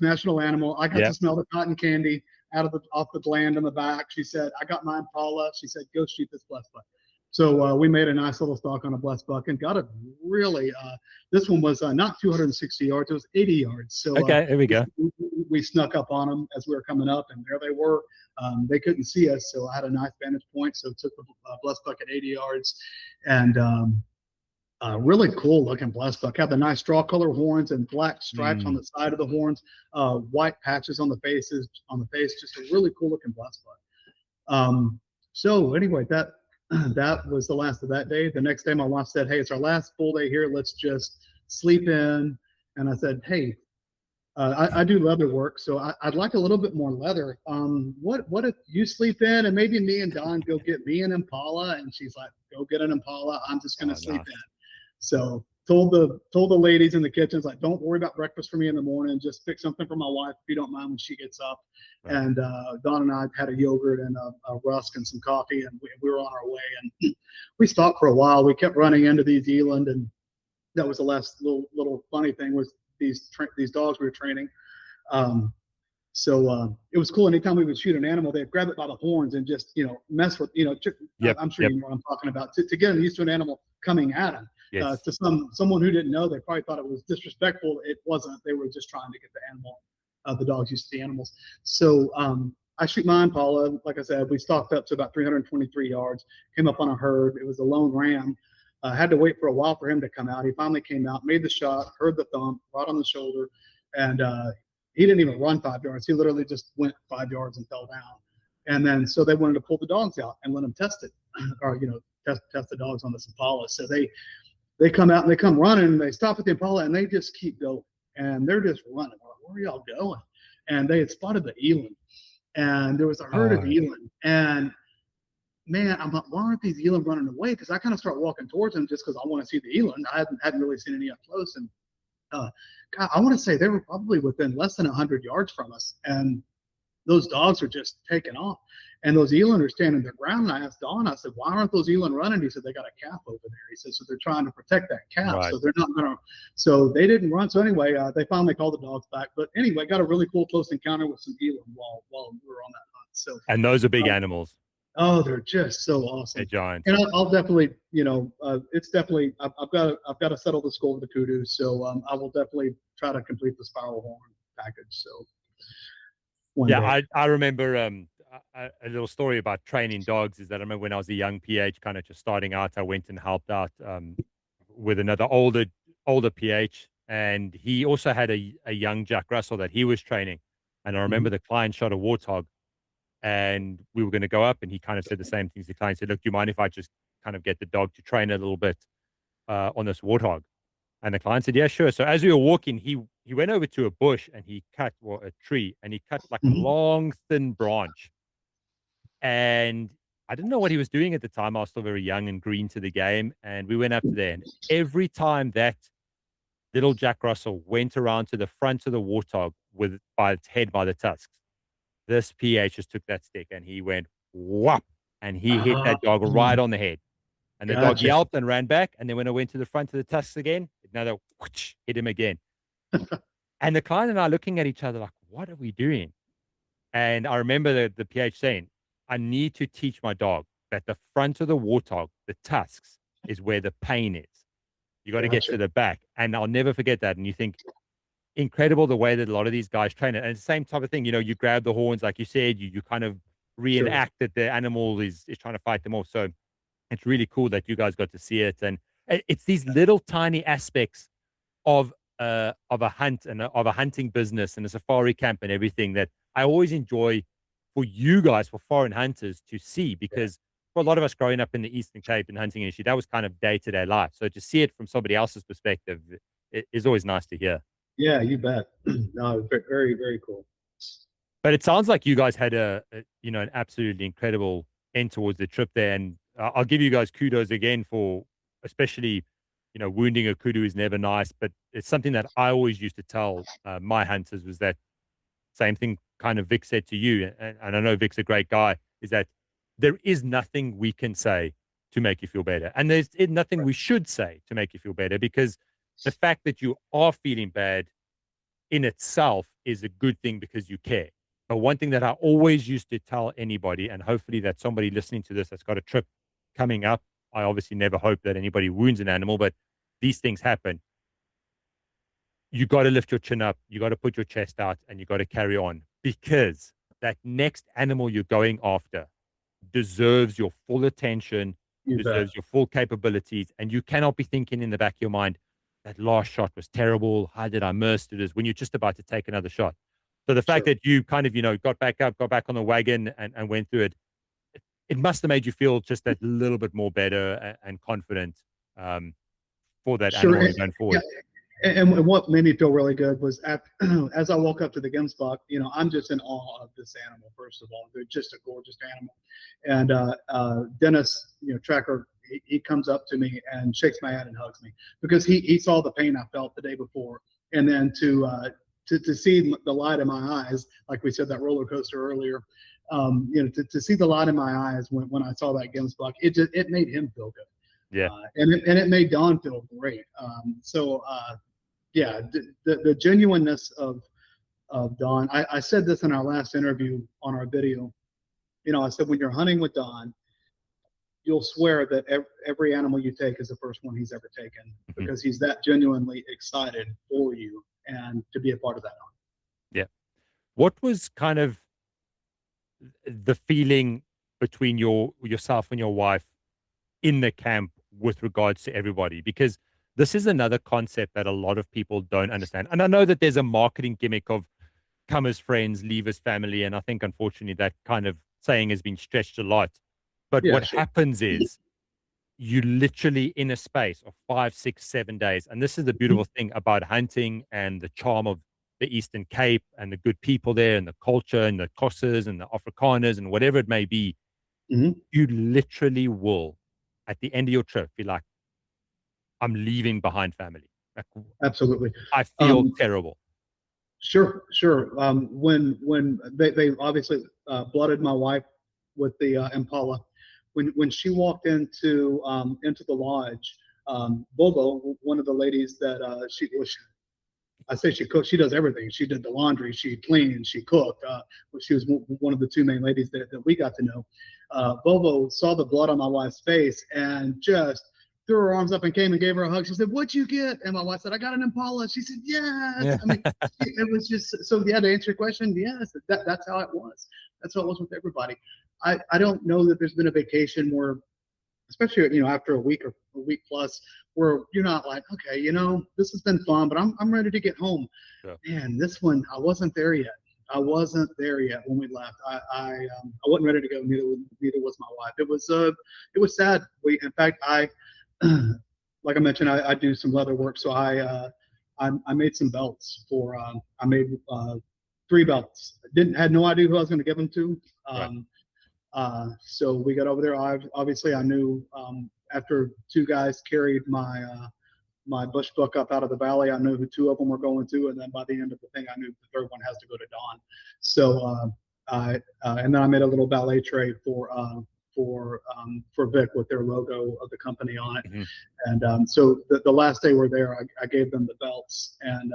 national animal. I got to smell the cotton candy off the gland in the back." She said, "I got my Impala." She said, "Go shoot this blessed buck." So we made a nice little stalk on a blessed buck and got it really. This one was not 260 yards; it was 80 yards. So okay, here we go. We snuck up on them as we were coming up, and there they were. They couldn't see us, so I had a nice vantage point. So took the blessed buck at 80 yards, and really cool looking blessed buck. Had the nice straw color horns and black stripes on the side of the horns, white patches on the face. Just a really cool looking blessed buck. So anyway, that was the last of that day. The next day, my wife said, "Hey, it's our last full day here. Let's just sleep in." And I said, "Hey, I do leather work, so I'd like a little bit more leather. What if you sleep in, and maybe me and Don go get me an Impala? And she's like, go get an Impala. I'm just gonna sleep Nice. in. So told the ladies in the kitchens, like, don't worry about breakfast for me in the morning. Just pick something for my wife if you don't mind when she gets up. Right. And Don and I had a yogurt and a rusk and some coffee, and we were on our way. And we stopped for a while. We kept running into these eland, and that was the last little funny thing was these dogs we were training. So it was cool. Anytime we would shoot an animal, they'd grab it by the horns and just, mess with, Yep, I'm sure yep. you know what I'm talking about, to get them used to an animal coming at them. Yes. To someone who didn't know, they probably thought it was disrespectful. It wasn't. They were just trying to get the dogs used to the animals. So I shoot my Impala. Like I said, we stalked up to about 323 yards, came up on a herd. It was a lone ram. Had to wait for a while for him to come out. He finally came out, made the shot, heard the thump, right on the shoulder, and he didn't even run 5 yards. He literally just went 5 yards and fell down. And then so they wanted to pull the dogs out and let them test it, or test the dogs on this Impala. So they come out and they come running, and they stop at the Impala and they just keep going, and they're just running. Where are y'all going? And they had spotted the eland, and there was a herd of eland, and man, I'm like, why aren't these eland running away? Because I kind of start walking towards them just because I want to see the eland. I hadn't really seen any up close, and God, I want to say they were probably within less than 100 yards from us, and those dogs are just taking off. And those eland are standing their ground. And I asked Don, I said, why aren't those eland running? He said, they got a calf over there. He said, so they're trying to protect that calf. Right. So they're not going to, so they didn't run. So anyway, they finally called the dogs back. But anyway, got a really cool close encounter with some eland while we were on that hunt. So, And those are big animals. Oh, they're just so awesome. They're giants. And I'll definitely, it's definitely, I've got to settle the score with the kudu. So I will definitely try to complete the spiral horn package. So I remember a little story about training dogs is that I remember when I was a young PH, kind of just starting out, I went and helped out with another older PH, and he also had a young Jack Russell that he was training. And I remember the client shot a warthog, and we were going to go up, and he kind of said the same things. The client said, look, do you mind if I just kind of get the dog to train a little bit on this warthog? And the client said, yeah, sure. So as we were walking, he went over to a bush and he cut a tree, and he cut like a long, thin branch. And I didn't know what he was doing at the time. I was still very young and green to the game. And we went up to there, and every time that little Jack Russell went around to the front of the warthog by its head, by the tusks, this PH just took that stick and he went whop, and he hit that dog right on the head. And the dog yelped and ran back. And then when I went to the front of the tusks again, another whoosh, hit him again. And the client and I looking at each other like, what are we doing? And I remember the PH saying, I need to teach my dog that the front of the warthog, the tusks, is where the pain is. You got to get to the back. And I'll never forget that. And you think, incredible the way that a lot of these guys train it. And it's the same type of thing, you grab the horns, like you said, you kind of reenact that the animal is trying to fight them off. So it's really cool that you guys got to see it. And it's these little tiny aspects of a hunt and of a hunting business and a safari camp and everything that I always enjoy for you guys, for foreign hunters, to see, because for a lot of us growing up in the Eastern Cape and hunting industry, that was kind of day-to-day life. So to see it from somebody else's perspective, it is always nice to hear. Yeah, you bet. No, very, very cool. But it sounds like you guys had an absolutely incredible end towards the trip there. And I'll give you guys kudos again for, especially, wounding a kudu is never nice, but it's something that I always used to tell my hunters, was that same thing kind of Vic said to you. And I know Vic's a great guy, is that there is nothing we can say to make you feel better. And there's nothing we should say to make you feel better, because the fact that you are feeling bad in itself is a good thing because you care. But one thing that I always used to tell anybody, and hopefully that somebody listening to this that's got a trip coming up, I obviously never hope that anybody wounds an animal, but these things happen. You got to lift your chin up. You got to put your chest out, and you got to carry on, because that next animal you're going after deserves your full attention, deserves your full capabilities. And you cannot be thinking in the back of your mind, that last shot was terrible. How did I miss? It is when you're just about to take another shot. So the fact that you kind of, got back up, got back on the wagon and went through it, it must have made you feel just that little bit more better and confident for that animal going forward. And what made me feel really good was as I walk up to the gemsbok, I'm just in awe of this animal. First of all, they're just a gorgeous animal. And Dennis, tracker, he comes up to me and shakes my hand and hugs me because he saw the pain I felt the day before, and then to see the light in my eyes, like we said that roller coaster earlier, to see the light in my eyes when I saw that gemsbok, it made him feel good. Yeah. And it made Don feel great. Yeah, the genuineness of Don. I said this in our last interview on our video. I said when you're hunting with Don, you'll swear that every animal you take is the first one he's ever taken because he's that genuinely excited for you and to be a part of that hunt. Yeah. What was kind of the feeling between yourself and your wife in the camp with regards to everybody? Because this is another concept that a lot of people don't understand. And I know that there's a marketing gimmick of come as friends, leave as family. And I think, unfortunately, that kind of saying has been stretched a lot. But what happens is you literally in a space of 5, 6, 7 days. And this is the beautiful thing about hunting and the charm of the Eastern Cape and the good people there and the culture and the Kossers and the Afrikaners and whatever it may be. You literally will, at the end of your trip, be like, I'm leaving behind family. Like, absolutely. I feel terrible. Sure. When they obviously blooded my wife with the Impala, when she walked into the lodge, Bobo, one of the ladies that I say she cooked. She does everything. She did the laundry. She cleaned. She cooked. She was one of the two main ladies that we got to know. Bobo saw the blood on my wife's face and just threw her arms up and came and gave her a hug. She said, "What'd you get?" And my wife said, "I got an Impala." She said, "Yes." Yeah. I mean, it was just so. Yeah, to answer your question, yes, that's how it was. That's how it was with everybody. I don't know that there's been a vacation where, especially after a week or a week plus, where you're not like, okay, this has been fun, but I'm ready to get home. Yeah. Man, this one I wasn't there yet. I wasn't there yet when we left. I wasn't ready to go. Neither was my wife. It was sad. In fact, like I mentioned, I do some leather work, so I made some belts for. I made 3 belts. Had no idea who I was going to give them to. So we got over there. Obviously, I knew after 2 guys carried my bush buck up out of the valley, I knew who 2 of them were going to, and then by the end of the thing, I knew the 3rd one has to go to Don. So and then I made a little ballet tray for Vic with their logo of the company on it. And so the last day we're there, I gave them the belts, and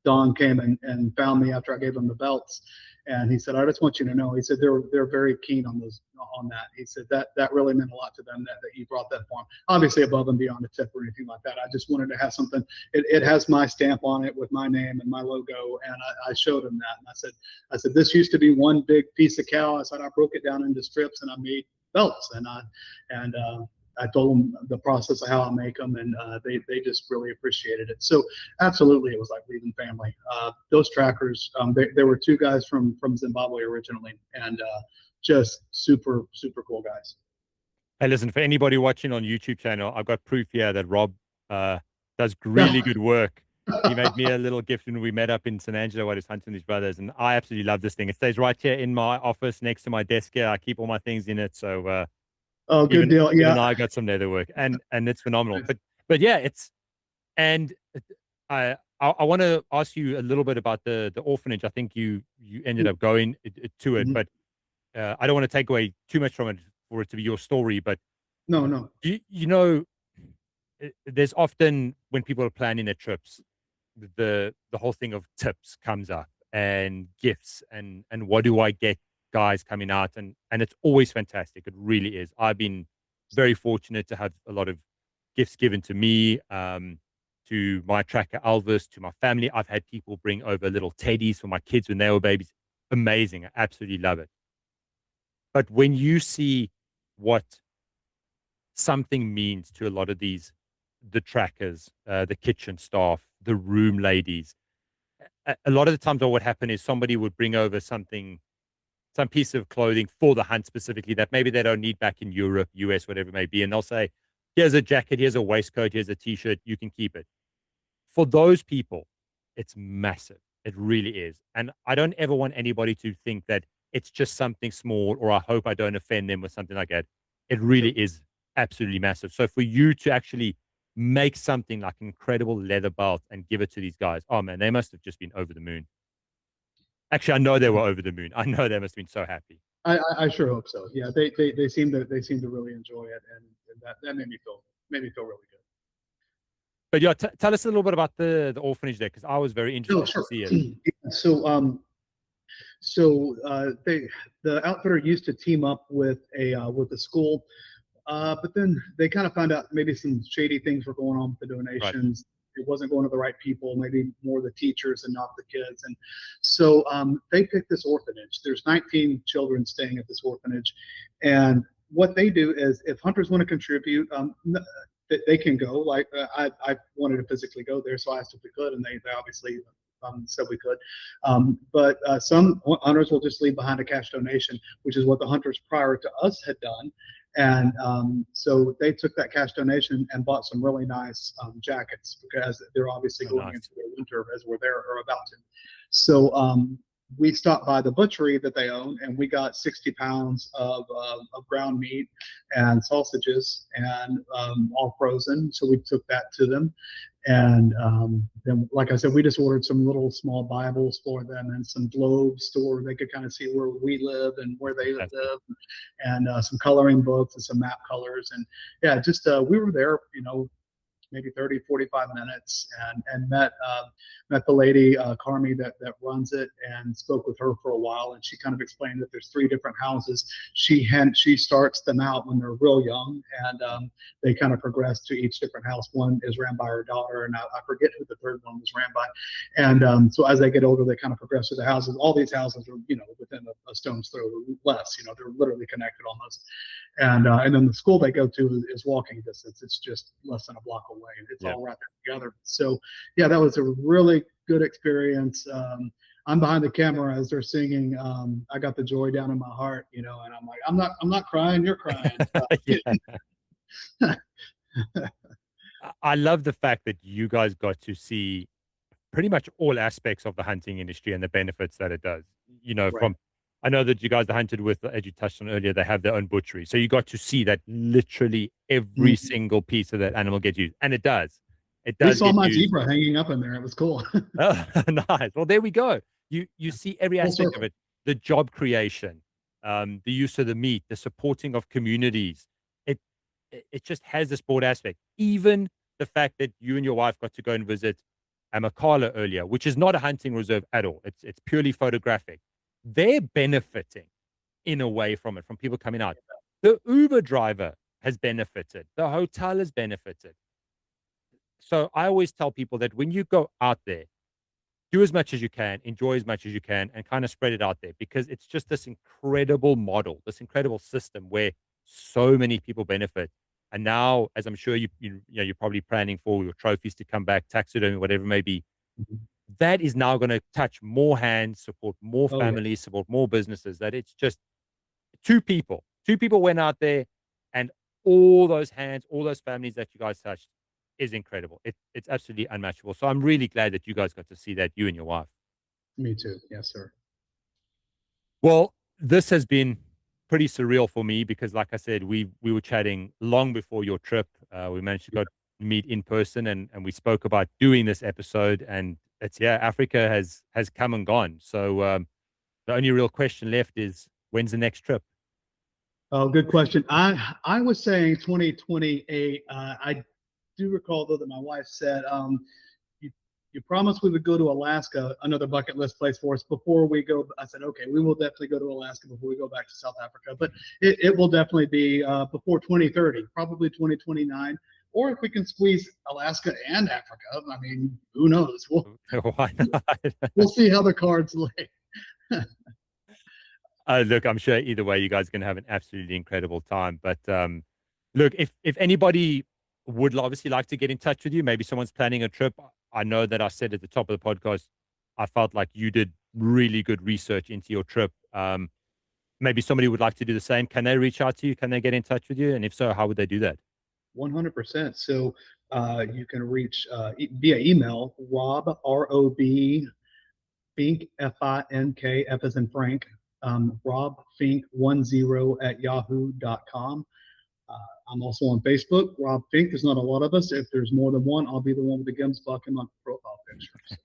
Don came and found me after I gave them the belts. And he said, "I just want you to know," he said, they're very keen on that. He said that really meant a lot to them that you brought that for them. Obviously above and beyond a tip or anything like that. I just wanted to have something. It has my stamp on it with my name and my logo. And I showed him that. And I said, this used to be one big piece of cow. I said, I broke it down into strips and I made belts. And I told them the process of how I make them, and they just really appreciated it. So absolutely, it was like leaving family. Those trackers, there were 2 guys from Zimbabwe originally, and just super, super cool guys. Hey, listen, for anybody watching on YouTube channel, I've got proof here that Rob does really good work. He made me a little gift when we met up in San Angelo while he was hunting his brothers, and I absolutely love this thing. It stays right here in my office next to my desk here. I keep all my things in it, so oh, good deal. Yeah, and I got some leather work, and it's phenomenal. But yeah, I want to ask you a little bit about the orphanage. I think you ended up going to it, but I don't want to take away too much from it for it to be your story. But no, there's often when people are planning their trips, the whole thing of tips comes up and gifts and what do I get guys coming out, and it's always fantastic. It really is. I've been very fortunate to have a lot of gifts given to me, to my tracker Elvis, to my family. I've had people bring over little teddies for my kids when they were babies. Amazing. I absolutely love it. But when you see what something means to a lot of the trackers, the kitchen staff, the room ladies, a lot of the times what would happen is somebody would bring over some piece of clothing for the hunt specifically that maybe they don't need back in Europe, US, whatever it may be. And they'll say, here's a jacket, here's a waistcoat, here's a t-shirt, you can keep it. for those people, it's massive. It really is. And I don't ever want anybody to think that it's just something small, or I hope I don't offend them with something like that. It really is absolutely massive. So for you to actually make something like an incredible leather belt and give it to these guys, oh man, they must have just been over the moon. Actually, I know they were over the moon. I know they must have been so happy. I sure hope so. Yeah, they seem to really enjoy it, and that made me feel really good. But yeah, tell us a little bit about the orphanage there, because I was very Oh, interested sure. to see it. Yeah, the outfitter used to team up with a school, but then they kind of found out maybe some shady things were going on with the Right. donations. It wasn't going to the right people, maybe more the teachers and not the kids. And so they picked this orphanage. There's 19 children staying at this orphanage. And what they do is, if hunters want to contribute, they can go. Like I wanted to physically go there, so I asked if we could, and they obviously said we could. But some hunters will just leave behind a cash donation, which is what the hunters prior to us had done. And so they took that cash donation and bought some really nice jackets, because they're obviously going into their winter as we're there, or about to. So we stopped by the butchery that they own, and we got 60 pounds of ground meat and sausages, and all frozen. So we took that to them. And then, like I said, we just ordered some little small Bibles for them, and some globes so where they could kind of see where we live and where they live, and some coloring books and some map colors. And yeah, just we were there, maybe 30, 45 minutes, and met the lady, Carmi, that runs it, and spoke with her for a while. And she kind of explained that there's 3 different houses. She starts them out when they're real young, and they kind of progress to each different house. One is ran by her daughter, and I forget who the third one was ran by. And so as they get older, they kind of progress through the houses. All these houses are, within a stone's throw, less. They're literally connected almost. And then the school they go to is walking distance. It's just less than a block away. It's all right there together. So yeah, that was a really good experience. I'm behind the camera as they're singing. I got the joy down in my heart, and I'm like, I'm not crying, you're crying. I love the fact that you guys got to see pretty much all aspects of the hunting industry and the benefits that it does. Right. I know that you guys that hunted with, as you touched on earlier, they have their own butchery. So you got to see that literally every single piece of that animal gets used. And it does. It does. We saw my zebra hanging up in there. It was cool. Oh, nice. Well, there we go. You see every aspect of it. The job creation, the use of the meat, the supporting of communities. It just has this broad aspect. Even the fact that you and your wife got to go and visit Amakala earlier, which is not a hunting reserve at all. It's purely photographic. They're benefiting in a way from it, from people coming out. The Uber driver has benefited. The hotel has benefited. So I always tell people that when you go out there, do as much as you can, enjoy as much as you can, and kind of spread it out there, because it's just this incredible model, this incredible system where so many people benefit. And now, as I'm sure you're probably planning for your trophies to come back, taxidermy, whatever it may be, that is now going to touch more hands, support more families, support more businesses. That it's just two people went out there, and all those hands, all those families that you guys touched is incredible. It's absolutely unmatchable. So I'm really glad that you guys got to see that, you and your wife. Me too. Yes, sir. Well, this has been pretty surreal for me, because like I said, we were chatting long before your trip. We managed to go meet in person, and we spoke about doing this episode, and Africa has come and gone. So the only real question left is, when's the next trip? Oh, good question. I was saying 2028. I do recall though that my wife said, you promised we would go to Alaska, another bucket list place for us before we go. I said, okay, we will definitely go to Alaska before we go back to South Africa, but it will definitely be before 2030, probably 2029. Or if we can squeeze Alaska and Africa, I mean, who knows? Why not? We'll see how the cards lay. Look, I'm sure either way, you guys are going to have an absolutely incredible time. But look, if anybody would obviously like to get in touch with you, maybe someone's planning a trip. I know that I said at the top of the podcast, I felt like you did really good research into your trip. Maybe somebody would like to do the same. Can they reach out to you? Can they get in touch with you? And if so, how would they do that? 100%. So you can reach via email Rob, R-O-B, Fink, F-I-N-K, F as in Frank, Rob Fink 10 at yahoo.com. I'm also on Facebook, Rob Fink. There's not a lot of us. If there's more than one, I'll be the one with the Gims buck in my profile pictures.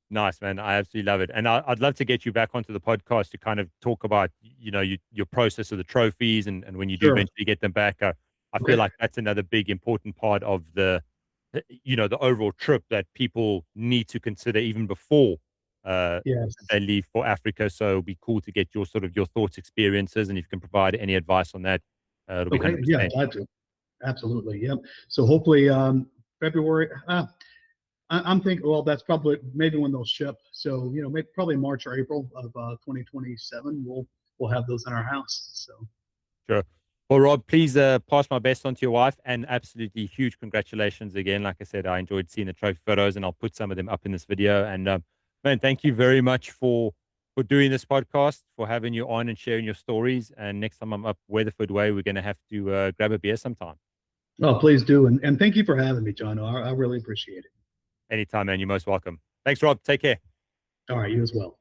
Nice, man. I absolutely love it. And I'd love to get you back onto the podcast to kind of talk about, your process of the trophies and when you do Sure. eventually get them back. I Okay. feel like that's another big important part of the overall trip that people need to consider even before Yes. they leave for Africa. So it'll be cool to get your thoughts, experiences, and if you can provide any advice on that, it'll be Okay. 100%. Yeah, glad to. Absolutely. Yep. So hopefully February. I'm thinking, well, that's probably maybe when they'll ship. So, maybe probably March or April of 2027, we'll have those in our house. So, Sure. Well, Rob, please pass my best on to your wife, and absolutely huge congratulations again. Like I said, I enjoyed seeing the trophy photos, and I'll put some of them up in this video. And man, thank you very much for doing this podcast, for having you on and sharing your stories. And next time I'm up Weatherford Way, we're going to have to grab a beer sometime. oh, please do. And thank you for having me, John. I really appreciate it. Anytime, man. You're most welcome. Thanks, Rob. Take care. All right. You as well.